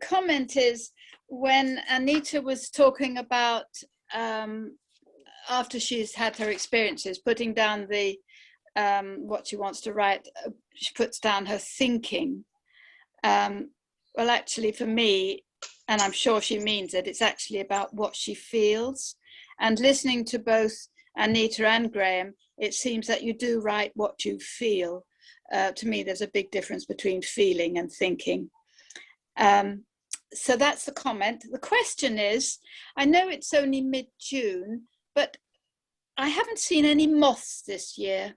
comment is, when Anita was talking about after she's had her experiences, putting down the what she wants to write, she puts down her thinking. Well, actually, for me, and I'm sure she means it, it's actually about what she feels. And listening to both Anita and Graeme, it seems that you do write what you feel. To me, there's a big difference between feeling and thinking. So that's the comment. The question is, I know it's only mid-June, but I haven't seen any moths this year.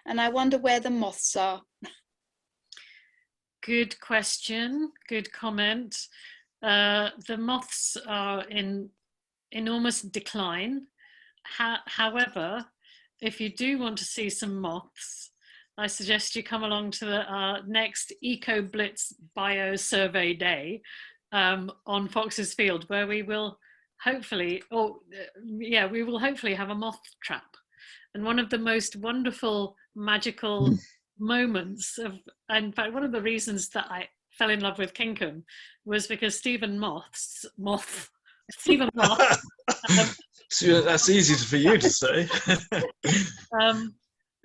And I wonder where the moths are. Good question, good comment. The moths are in enormous decline. However, if you do want to see some moths, I suggest you come along to the next Eco Blitz Bio Survey Day on Fox's Field, where we will hopefully, we will hopefully have a moth trap. And one of the most wonderful, magical moments of, in fact, one of the reasons that I fell in love with Kingcombe was because Stephen Moth, So that's easy for you to say.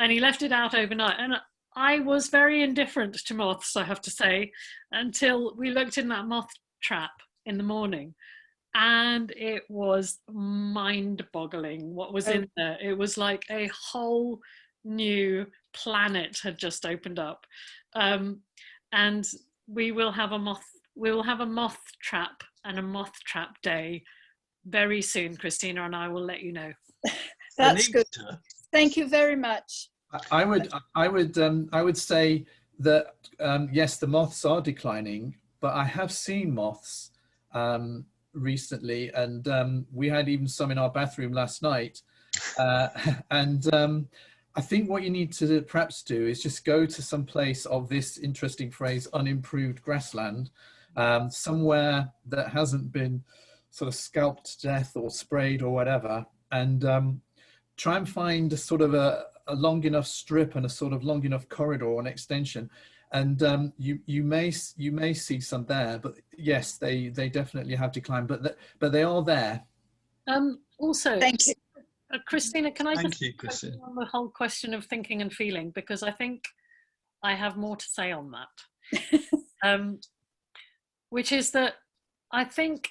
And he left it out overnight. And I was very indifferent to moths, I have to say, until we looked in that moth trap in the morning. And it was mind-boggling what was in there. It was like a whole new planet had just opened up. And we will have a moth trap and a moth trap day very soon. Christina and I will let you know. That's good. Thank you very much. I would say that yes, the moths are declining, but I have seen moths recently, and we had even some in our bathroom last night. I think what you need to perhaps do is just go to some place of this interesting phrase, unimproved grassland, somewhere that hasn't been sort of scalped to death or sprayed or whatever, and try and find a sort of a long enough strip and a sort of long enough corridor or an extension, and you may see some there. But yes, they definitely have declined, but they are there. Also, thank you. Christina, can I just Christina, on the whole question of thinking and feeling, because I think I have more to say on that, which is that I think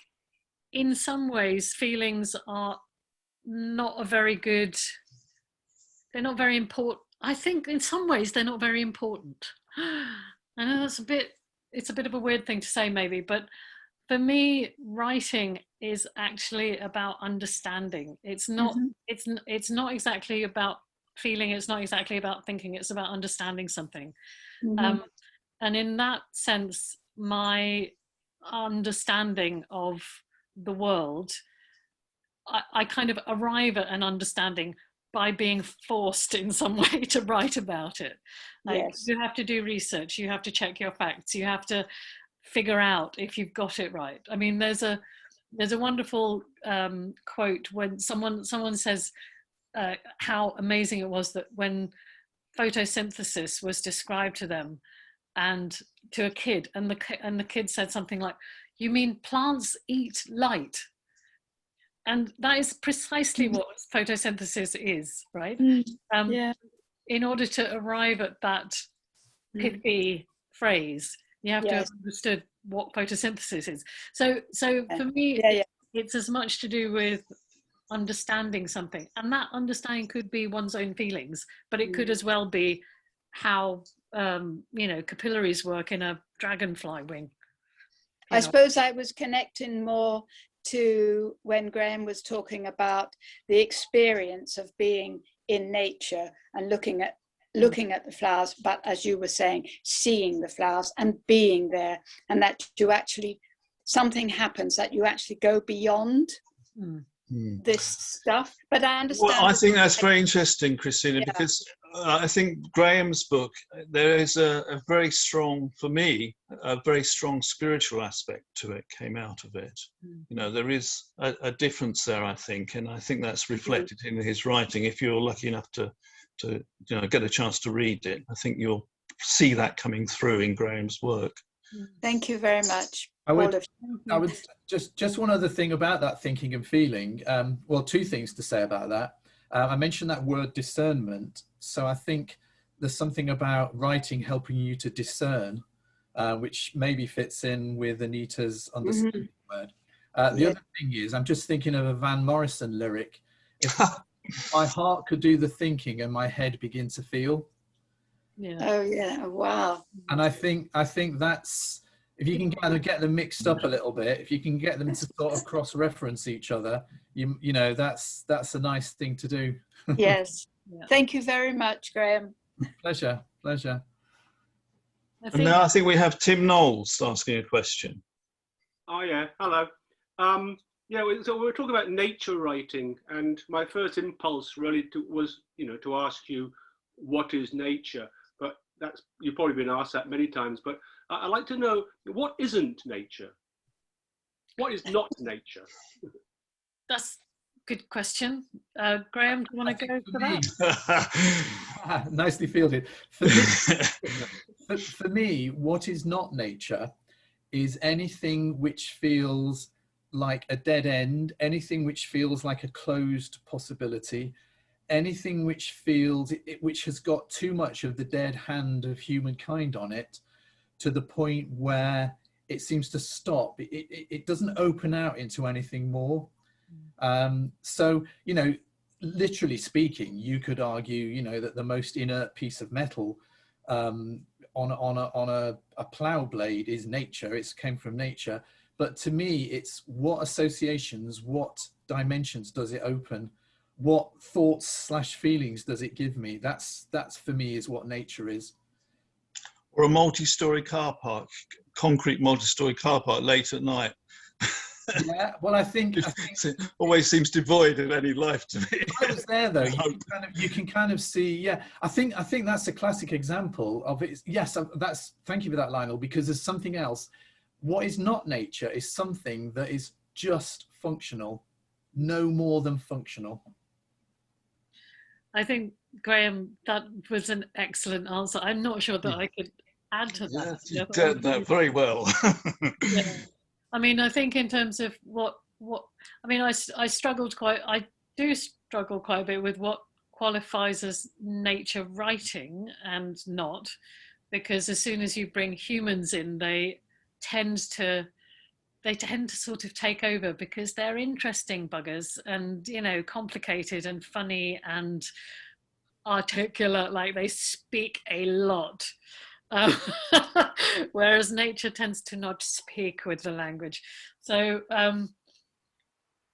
in some ways feelings are not a very good, they're not very important. I think in some ways they're not very important. I know that's it's a bit of a weird thing to say maybe, but for me, writing is actually about understanding. It's not, it's not exactly about feeling, it's not exactly about thinking, it's about understanding something. And in that sense, my understanding of the world, I kind of arrive at an understanding by being forced in some way to write about it. Like, yes. You have to do research, you have to check your facts, you have to figure out if you've got it right. I mean, there's a wonderful quote when someone says how amazing it was that when photosynthesis was described to them and to a kid, and the kid said something like, "You mean plants eat light?" And that is precisely what photosynthesis is, right? Yeah. In order to arrive at that pithy phrase, you have to have understood what photosynthesis is. So for me, it's as much to do with understanding something, and that understanding could be one's own feelings, but it could as well be how capillaries work in a dragonfly wing. I suppose I was connecting more to when Graeme was talking about the experience of being in nature and looking at the flowers, but as you were saying, seeing the flowers and being there, and that you actually, something happens that you actually go beyond this stuff. But I understand. Well, I think that's very interesting, Christina, because I think Graeme's book, there is a very strong, for me, a very strong spiritual aspect to it came out of it. You know, there is a difference there, I think, and I think that's reflected in his writing. If you're lucky enough to get a chance to read it, I think you'll see that coming through in Graeme's work. Thank you very much. I would just one other thing about that thinking and feeling. Well, two things to say about that. I mentioned that word discernment. So I think there's something about writing helping you to discern, which maybe fits in with Anita's understanding word. The other thing is, I'm just thinking of a Van Morrison lyric. If my heart could do the thinking and my head begin to feel. Yeah. Oh yeah! Wow. And I think that's, if you can kind of get them mixed up a little bit, if you can get them to sort of cross-reference each other, you know, that's a nice thing to do. Yes. Thank you very much, Graeme. Pleasure. And now I think we have Tim Knowles asking a question. Oh yeah, hello. Yeah, so we were talking about nature writing, and my first impulse really was, to ask you, what is nature? But you've probably been asked that many times. But I'd like to know, what isn't nature? What is not nature? That's a good question. Graeme, do you want to go for that? Nicely fielded. For me, what is not nature is anything which feels like a dead end, anything which feels like a closed possibility, anything which which has got too much of the dead hand of humankind on it, to the point where it seems to stop. It doesn't open out into anything more. So, literally speaking, you could argue, that the most inert piece of metal on a plow blade is nature. It came from nature. But to me, it's what associations, what dimensions does it open? What thoughts / feelings does it give me? That's for me is what nature is. Or a multi-story car park, concrete multi-story car park late at night. Yeah, well, I think it always seems devoid of any life to me. I was there though. You can kind of see. Yeah, I think that's a classic example of it. Yes, thank you for that, Lionel, because there's something else. What is not nature is something that is just functional, no more than functional. I think, Graeme, that was an excellent answer. I'm not sure that I could add to that. Yes, you did that very well. Yeah. I mean, I think in terms of I do struggle quite a bit with what qualifies as nature writing and not, because as soon as you bring humans in, they tend to sort of take over, because they're interesting buggers and, complicated and funny and articulate, like they speak a lot. Whereas nature tends to not speak with the language. So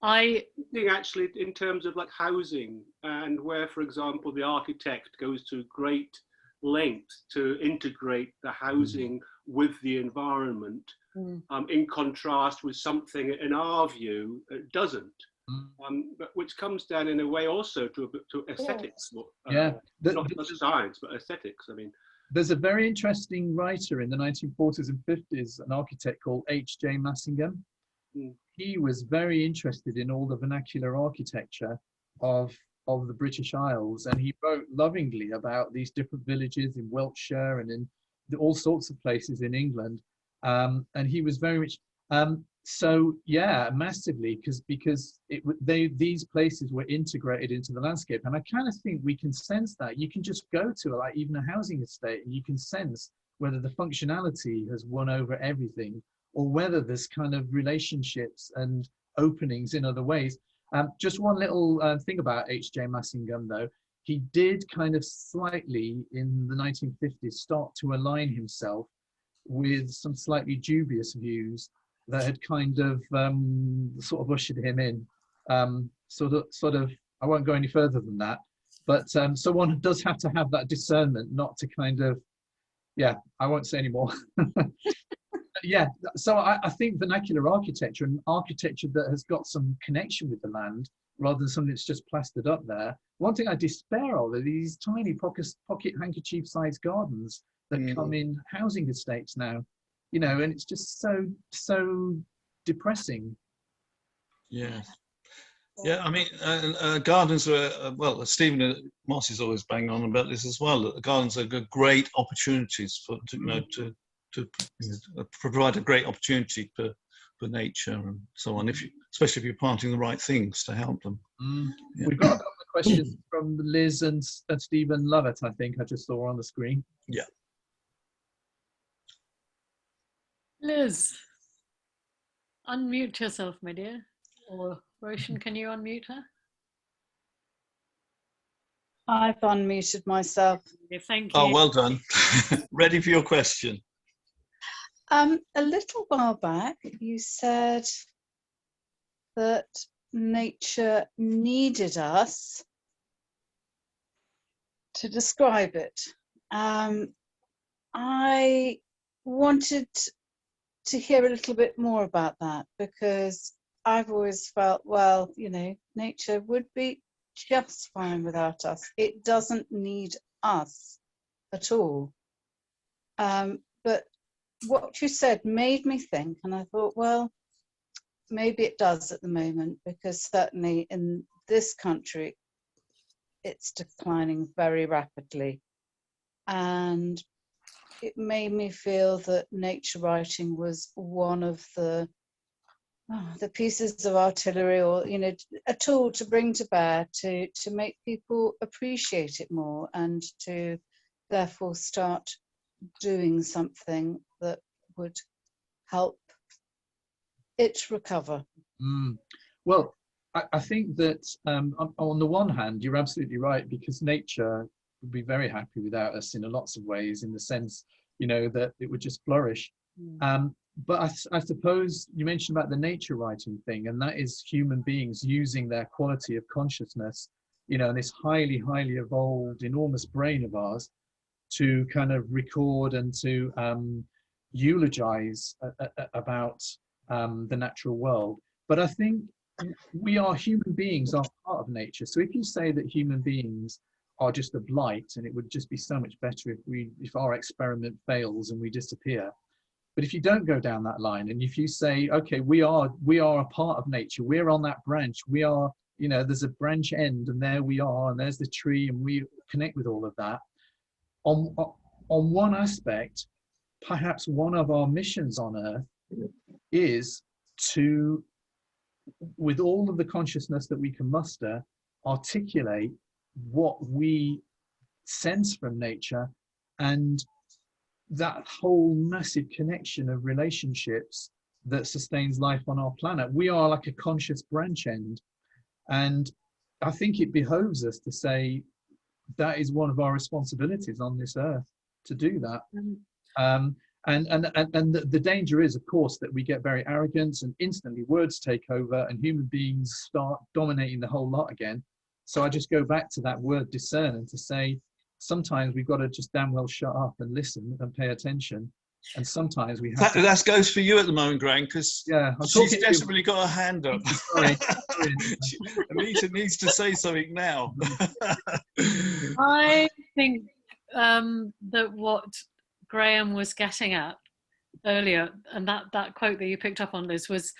I think actually in terms of like housing, and where, for example, the architect goes to great lengths to integrate the housing with the environment, in contrast with something in our view doesn't. But which comes down in a way also to aesthetics. Not science, but aesthetics. I mean, there's a very interesting writer in the 1940s and 50s, an architect called H.J. Massingham. He was very interested in all the vernacular architecture of the British Isles, and he wrote lovingly about these different villages in Wiltshire and in all sorts of places in England. And he was very much so yeah, massively, because these places were integrated into the landscape, and I kind of think we can sense that. You can just go to like even a housing estate and you can sense whether the functionality has won over everything, or whether there's kind of relationships and openings in other ways. Just one little thing about H.J. Massingham though, he did kind of slightly in the 1950s start to align himself with some slightly dubious views that had kind of sort of ushered him in. Sort of, I won't go any further than that, but so one does have to have that discernment not to kind of, yeah, I won't say any more. Yeah, so I think vernacular architecture and architecture that has got some connection with the land rather than something that's just plastered up there. One thing I despair of are these tiny pocket handkerchief sized gardens that come in housing estates now, and it's just so depressing. Yeah. Yeah, I mean, gardens are, well, Stephen Moss is always banging on about this as well, that the gardens are great opportunities to provide a great opportunity for nature and so on, especially if you're planting the right things to help them. Yeah. We've got a couple of questions from Liz and Stephen Lovett, I think I just saw on the screen. Yeah. Liz, unmute yourself, my dear. Or Roshan, can you unmute her? I've unmuted myself. Okay, thank you. Oh, well done. Ready for your question. A little while back, you said that nature needed us to describe it. I wanted to hear a little bit more about that, because I've always felt, well, you know, nature would be just fine without us. It doesn't need us at all. But what you said made me think, and I thought, well, maybe it does at the moment, because certainly in this country, it's declining very rapidly. And it made me feel that nature writing was one of the pieces of artillery, or, you know, a tool to bring to bear to make people appreciate it more, and to therefore start doing something that would help it recover. Well, I think that on the one hand, you're absolutely right, because nature would be very happy without us in lots of ways, in the sense, you know, that it would just flourish. But I suppose you mentioned about the nature writing thing, and that is human beings using their quality of consciousness, you know, and this highly, highly evolved, enormous brain of ours, to kind of record and to eulogize about the natural world. But I think we are human beings, are part of nature. So if you say that human beings are just a blight, and it would just be so much better if our experiment fails and we disappear. But if you don't go down that line, and if you say, okay, we are a part of nature, we're on that branch, we are, you know, there's a branch end, and there we are, and there's the tree, and we connect with all of that. On one aspect, perhaps one of our missions on Earth is to, with all of the consciousness that we can muster, articulate what we sense from nature, and that whole massive connection of relationships that sustains life on our planet. We are like a conscious branch end, and I think it behoves us to say that is one of our responsibilities on this earth, to do that. And the danger is, of course, that we get very arrogant and instantly words take over and human beings start dominating the whole lot again. So I just go back to that word discern, and to say sometimes we've got to just damn well shut up and listen and pay attention. And sometimes we have that goes for you at the moment, Graeme, because she's desperately got her hand up. Sorry. Anita needs to say something now. I think that what Graeme was getting at earlier, and that quote that you picked up on, Liz, was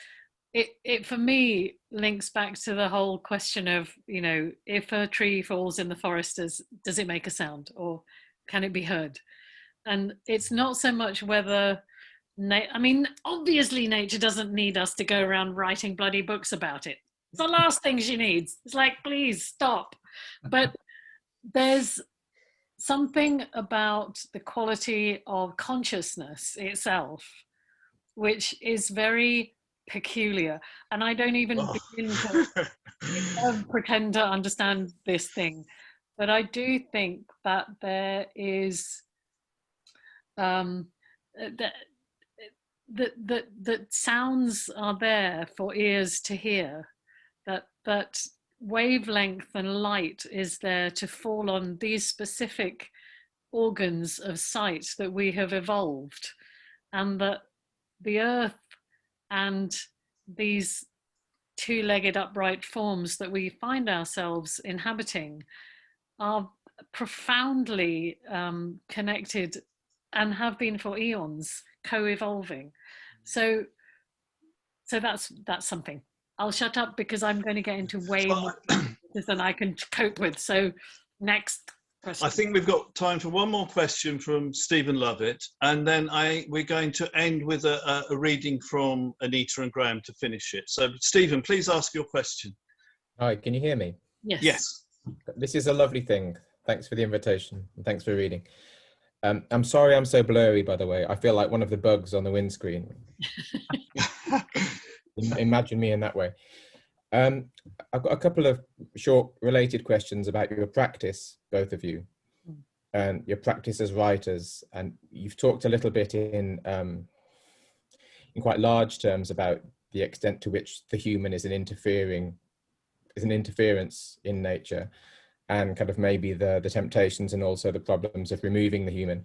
it for me links back to the whole question of, you know, if a tree falls in the forest, does it make a sound, or can it be heard? And it's not so much whether, I mean, obviously nature doesn't need us to go around writing bloody books about it. It's the last thing she needs. It's like, please stop. But there's something about the quality of consciousness itself, which is very peculiar. And I don't even begin to pretend to understand this thing. But I do think that there is that sounds are there for ears to hear, that wavelength and light is there to fall on these specific organs of sight that we have evolved, and that the earth and these two-legged upright forms that we find ourselves inhabiting are profoundly connected, and have been for eons, co-evolving. So that's something. I'll shut up because I'm going to get into way more than I can cope with. So next question. I think we've got time for one more question from Stephen Lovett, and then we're going to end with a reading from Anita and Graeme to finish it. So Stephen, please ask your question. Hi, can you hear me? Yes. Yes. This is a lovely thing. Thanks for the invitation, and thanks for reading. I'm sorry I'm so blurry, by the way. I feel like one of the bugs on the windscreen. Imagine me in that way. I've got a couple of short related questions about your practice, both of you, and your practice as writers. And you've talked a little bit in quite large terms about the extent to which the human is an interference in nature. and kind of maybe the temptations and also the problems of removing the human.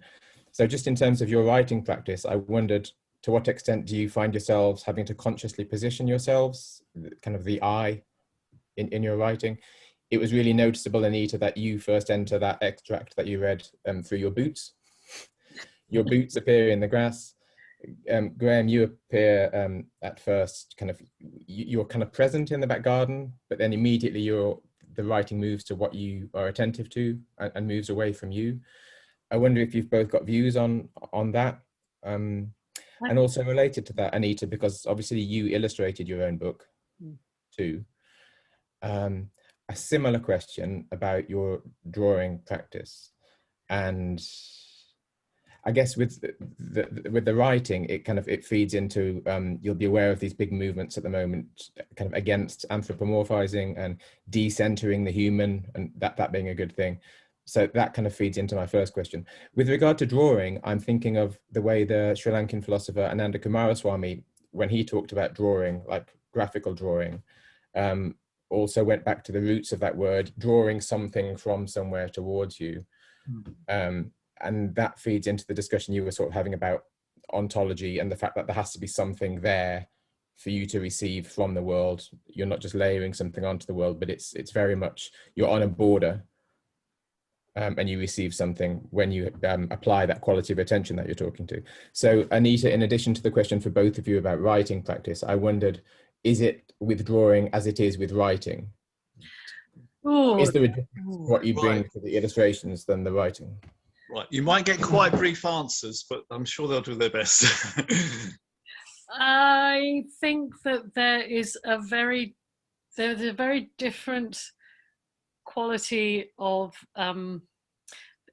So just in terms of your writing practice, I wondered, to what extent do you find yourselves having to consciously position yourselves, kind of the I in your writing? It was really noticeable, Anita, that you first enter that extract that you read through your boots. Your boots appear in the grass. Graeme, you appear at first kind of, you're kind of present in the back garden, but then immediately the writing moves to what you are attentive to and moves away from you. I wonder if you've both got views on that. And also related to that, Anita, because obviously you illustrated your own book too. A similar question about your drawing practice, and I guess with the writing, it feeds into, you'll be aware of these big movements at the moment, kind of against anthropomorphizing and decentering the human, and that being a good thing. So that kind of feeds into my first question. With regard to drawing, I'm thinking of the way the Sri Lankan philosopher Ananda Kumaraswamy, when he talked about drawing, like graphical drawing, also went back to the roots of that word, drawing something from somewhere towards you. And that feeds into the discussion you were sort of having about ontology and the fact that there has to be something there for you to receive from the world. You're not just layering something onto the world, but it's very much, you're on a border, and you receive something when you apply that quality of attention that you're talking to. So Anita, in addition to the question for both of you about writing practice, I wondered, is it with drawing as it is with writing? Ooh. Is there a difference what you bring to the illustrations than the writing? Right, you might get quite brief answers, but I'm sure they'll do their best. I think that there's a very different quality of,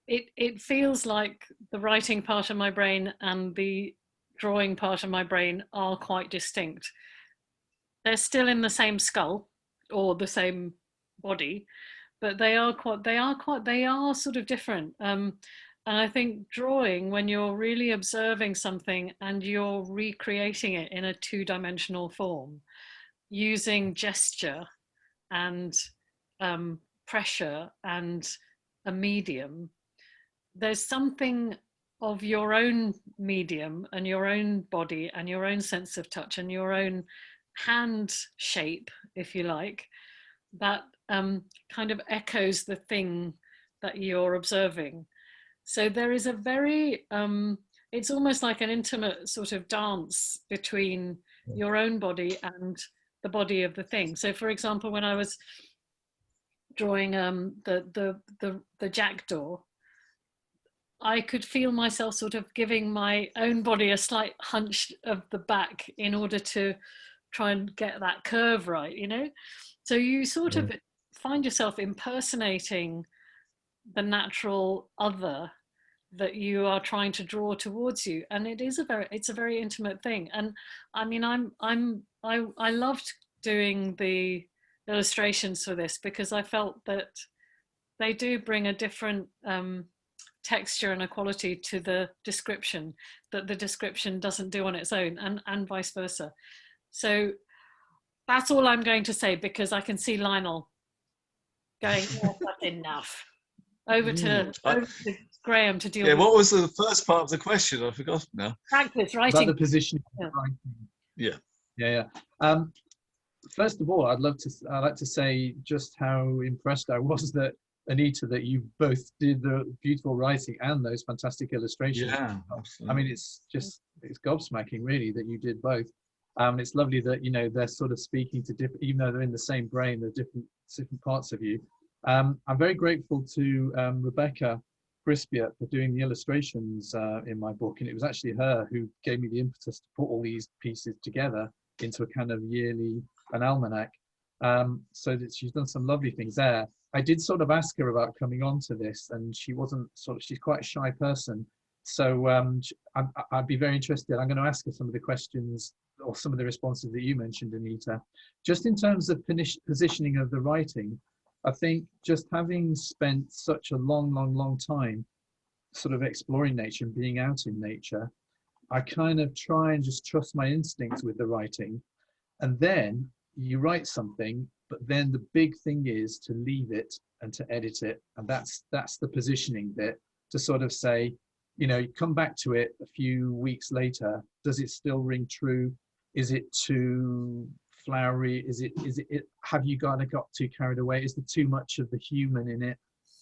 it feels like the writing part of my brain and the drawing part of my brain are quite distinct. They're still in the same skull or the same body, but they are sort of different. And I think drawing, when you're really observing something and you're recreating it in a two-dimensional form, using gesture and pressure and a medium, there's something of your own medium and your own body and your own sense of touch and your own hand shape, if you like, that kind of echoes the thing that you're observing. So there is a very, it's almost like an intimate sort of dance between your own body and the body of the thing. So for example, when I was drawing the jackdaw, I could feel myself sort of giving my own body a slight hunch of the back in order to try and get that curve right, you know? So you sort of find yourself impersonating the natural other that you are trying to draw towards you, and it's a very intimate thing. And I mean, I loved doing the illustrations for this because I felt that they do bring a different texture and a quality to the description that the description doesn't do on its own, and vice versa. So that's all I'm going to say, because I can see Lionel going, oh, that's enough. Over to Graeme to deal with. What was the first part of the question? I forgot now. Practice writing. About the position of writing. Yeah. First of all, I'd like to say just how impressed I was that, Anita, that you both did the beautiful writing and those fantastic illustrations. Yeah, absolutely. I mean, it's gobsmacking, really, that you did both. It's lovely that, you know, they're sort of speaking to different, even though they're in the same brain, they're different parts of you. I'm very grateful to Rebecca Brispiat for doing the illustrations in my book, and it was actually her who gave me the impetus to put all these pieces together into a kind of an almanac. So that she's done some lovely things there. I did sort of ask her about coming on to this, and she wasn't she's quite a shy person. So I'd be very interested. I'm going to ask her some of the questions or some of the responses that you mentioned, Anita. Just in terms of positioning of the writing, I think just having spent such a long time sort of exploring nature and being out in nature, I kind of try and just trust my instincts with the writing. And then you write something, but then the big thing is to leave it and to edit it. And that's the positioning bit, to sort of say, you know, you come back to it a few weeks later, does it still ring true? Is it too flowery? Is it have you got too carried away? Is there too much of the human in it?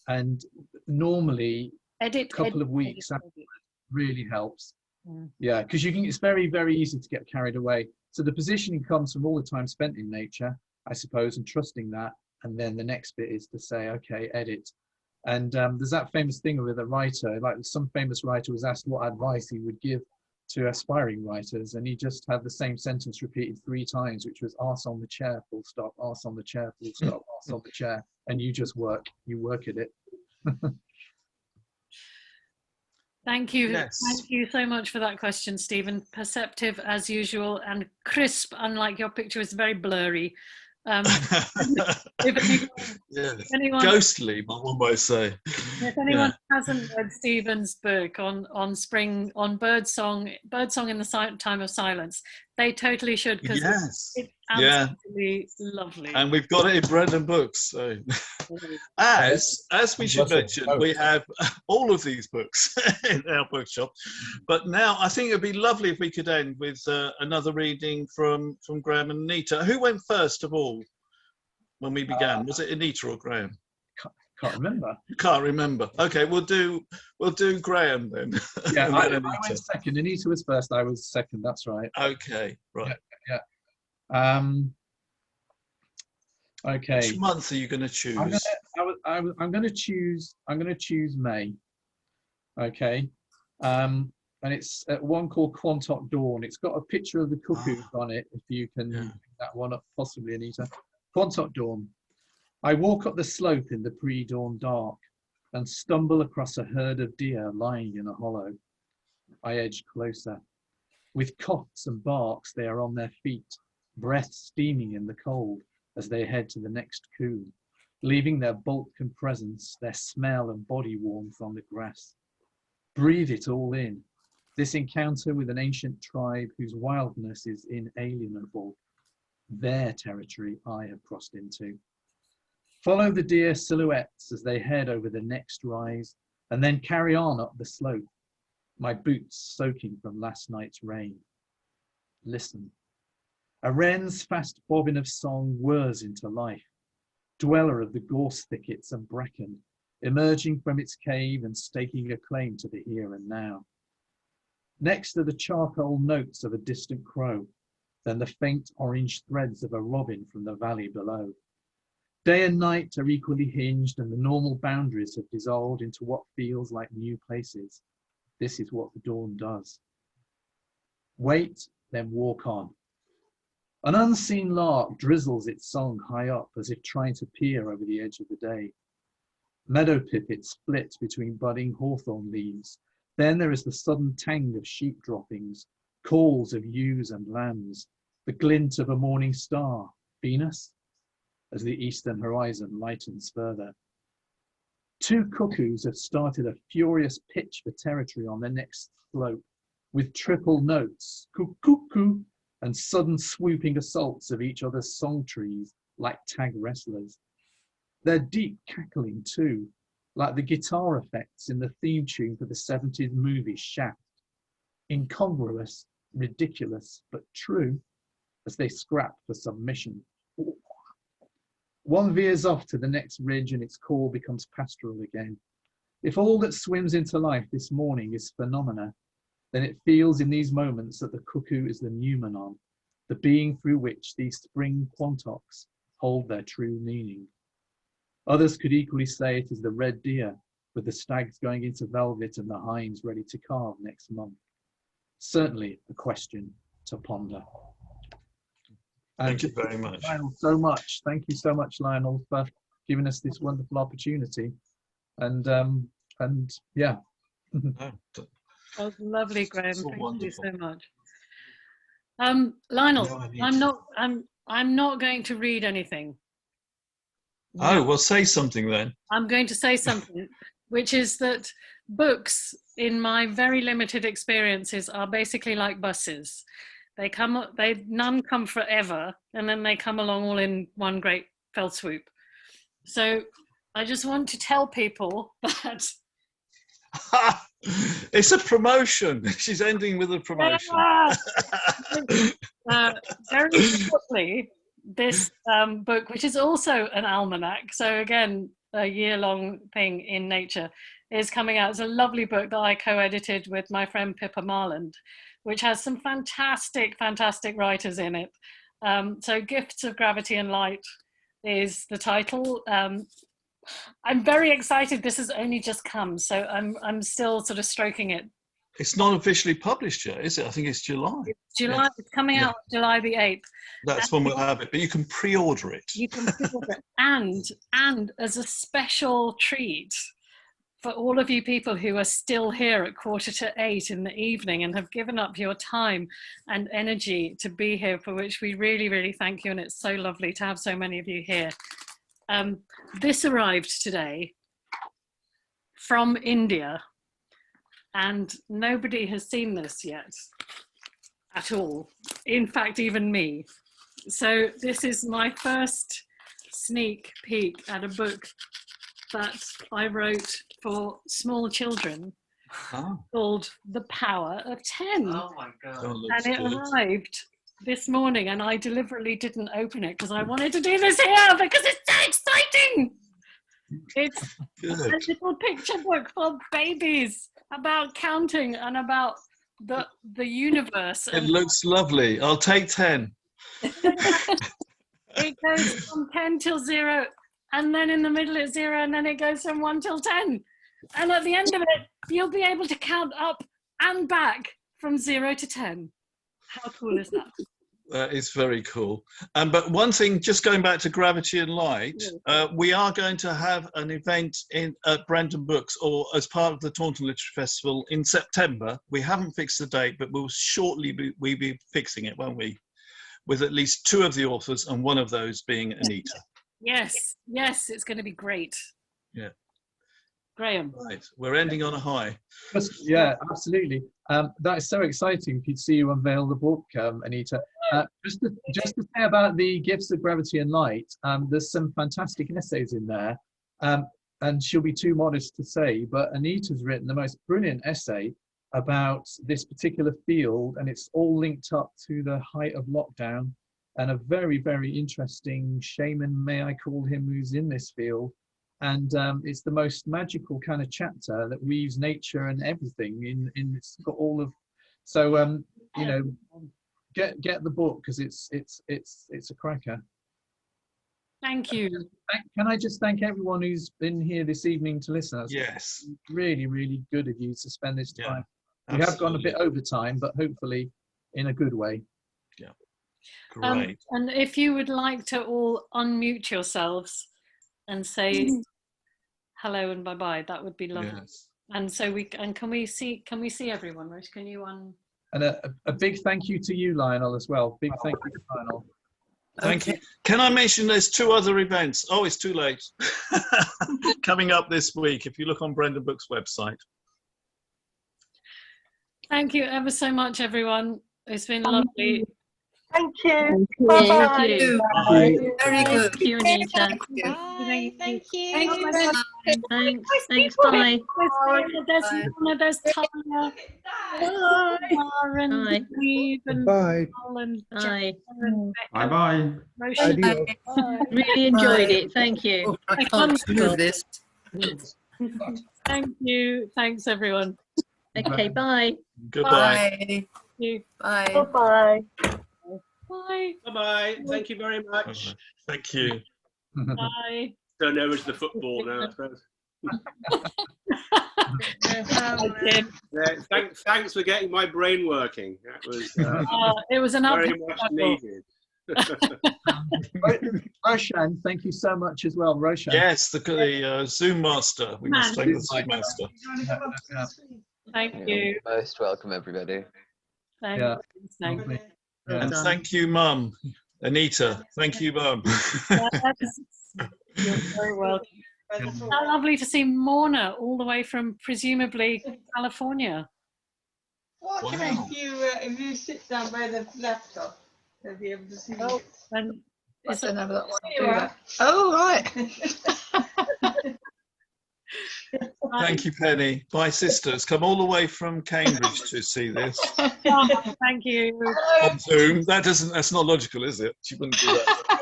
And normally a couple of weeks really helps. Yeah, because it's very, very easy to get carried away. So the positioning comes from all the time spent in nature, I suppose, and trusting that. And then the next bit is to say, okay, edit. And there's that famous thing with a writer, like some famous writer was asked what advice he would give to aspiring writers, and he just had the same sentence repeated 3 times, which was arse on the chair, full stop, arse on the chair, full stop, arse on the chair. And you just work at it. Thank you. Yes. Thank you so much for that question, Stephen. Perceptive as usual, and crisp, unlike your picture is very blurry. If anyone, ghostly, one might say. If anyone hasn't read Stephen's book on birdsong in the time of silence, they totally should, because it's absolutely lovely. And we've got it in Brendon Books. So, as we should mention, we have all of these books in our bookshop. But now I think it'd be lovely if we could end with another reading from Graeme and Anita. Who went first of all when we began? Was it Anita or Graeme? Can't remember. Can't remember. Okay, we'll do Graeme then. Yeah, I went second. Anita was first. I was second. That's right. Okay, right. Yeah. Okay. Which month are you going to choose? I'm going to choose May. Okay. And it's one called Quantock Dawn. It's got a picture of the cuckoos on it. If you can pick that one up, possibly, Anita. Quantock Dawn. I walk up the slope in the pre-dawn dark and stumble across a herd of deer lying in a hollow. I edge closer. With coughs and barks, they are on their feet, breath steaming in the cold as they head to the next coombe, leaving their bulk and presence, their smell and body warmth on the grass. Breathe it all in. This encounter with an ancient tribe whose wildness is inalienable. Their territory I have crossed into. Follow the deer silhouettes as they head over the next rise, and then carry on up the slope, my boots soaking from last night's rain. Listen. A wren's fast bobbin of song whirs into life, dweller of the gorse thickets and bracken, emerging from its cave and staking a claim to the here and now. Next are the charcoal notes of a distant crow, then the faint orange threads of a robin from the valley below. Day and night are equally hinged, and the normal boundaries have dissolved into what feels like new places. This is what the dawn does. Wait, then walk on. An unseen lark drizzles its song high up, as if trying to peer over the edge of the day. Meadow pipits split between budding hawthorn leaves. Then there is the sudden tang of sheep droppings, calls of ewes and lambs, the glint of a morning star, Venus, as the eastern horizon lightens further. 2 cuckoos have started a furious pitch for territory on their next slope, with triple notes, cuckoo, and sudden swooping assaults of each other's song trees like tag wrestlers. Their deep cackling too, like the guitar effects in the theme tune for the 70s movie Shaft. Incongruous, ridiculous, but true, as they scrap for submission. One veers off to the next ridge and its call becomes pastoral again. If all that swims into life this morning is phenomena, then it feels in these moments that the cuckoo is the noumenon, the being through which these spring quantocks hold their true meaning. Others could equally say it is the red deer, with the stags going into velvet and the hinds ready to calve next month. Certainly a question to ponder. Thank you very much. Lionel, so much. Thank you so much, Lionel, for giving us this wonderful opportunity. And yeah. That was lovely, Graeme. Thank you so much. Lionel, I'm not going to read anything. Oh, well, say something then. I'm going to say something, which is that books, in my very limited experiences, are basically like buses. None come forever, and then they come along all in one great fell swoop. So I just want to tell people that It's a promotion. She's ending with a promotion. Very shortly, this book, which is also an almanac, so again, a year-long thing in Nature, is coming out. It's a lovely book that I co-edited with my friend Pippa Marland, which has some fantastic, fantastic writers in it. So Gifts of Gravity and Light is the title. I'm very excited. This has only just come, so I'm still sort of stroking it. It's not officially published yet, is it? I think it's July. It's July. Yeah. It's coming out July the 8th. That's when we'll have it, but you can pre-order it. You can pre-order it. And as a special treat for all of you people who are still here at 7:45 in the evening and have given up your time and energy to be here, for which we really, really thank you. And it's so lovely to have so many of you here. This arrived today from India, and nobody has seen this yet at all. In fact, even me. So this is my first sneak peek at a book that I wrote for small children called The Power of 10. Oh my God. And it arrived this morning, and I deliberately didn't open it because I wanted to do this here because it's so exciting. It's a little picture book for babies about counting and about the universe. It looks lovely. I'll take 10. It goes from 10 till 0, and then in the middle it's 0, and then it goes from 1 till 10. And at the end of it, you'll be able to count up and back from 0 to 10. How cool is that? That is very cool. But one thing, just going back to Gravity and Light, we are going to have an event at Brendon Books, or as part of the Taunton Literary Festival in September. We haven't fixed the date, but we'll shortly be fixing it, won't we? With at least 2 of the authors, and one of those being Anita. Yes, it's going to be great. Yeah. Graeme. Right, we're ending on a high. Yeah, absolutely. That is so exciting to see you unveil the book, Anita. Just to say about the Gifts of Gravity and Light, there's some fantastic essays in there, and she'll be too modest to say, but Anita's written the most brilliant essay about this particular field, and it's all linked up to the height of lockdown, and a very, very interesting shaman, may I call him, who's in this field. And it's the most magical kind of chapter that weaves nature and everything in. It's got all of, so you know, get the book because it's a cracker. Thank you. Can I just thank everyone who's been here this evening to listen? That's Yes. really, really good of you to spend this time. Yeah, we have gone a bit over time, but hopefully in a good way. Yeah. Great. And if you would like to all unmute yourselves and say hello and bye-bye, that would be lovely. Yes. And so can we see everyone, Rose? Can you And a big thank you to you, Lionel, as well. Big thank you to Lionel. Thank you. Can I mention there's 2 other events? Oh, it's too late. Coming up this week, if you look on Brendon Books' website. Thank you ever so much, everyone. It's been lovely. Thank you. Bye. Bye. Very good. Thank you, Anita. Bye. Thank you. Thanks. Bye. There's Tanya. Bye. And Steve and Bye. Paul and Bye. Jen and Becca. Bye-bye. Roshan. Really enjoyed it. Thank you. Oh, I can't do this. Thank you. Thanks, everyone. Okay, bye. Goodbye. Bye. Bye. Bye-bye. Bye. Bye-bye. Thank you very much. Thank you. Bye. Turn over to the football now, I suppose. Yeah, thanks for getting my brain working. That was It was an very uphill much battle. needed. Roshan, thank you so much as well, Roshan. Yes, the Zoom master. We must thank the Zoom master. Thank you. Most welcome, everybody. Thanks. Yeah. Thanks. Lovely. And thank you, Mum. Anita, thank you, Mum. You're very welcome. How lovely to see Morna all the way from presumably California. What Wow. if you sit down by the laptop, they'll be able to see you. And Is don't it? know that one. Do that. Oh, right. Thank you, Penny. My sisters come all the way from Cambridge to see this Oh, thank you. on Zoom. That's not logical, is it? She wouldn't do that.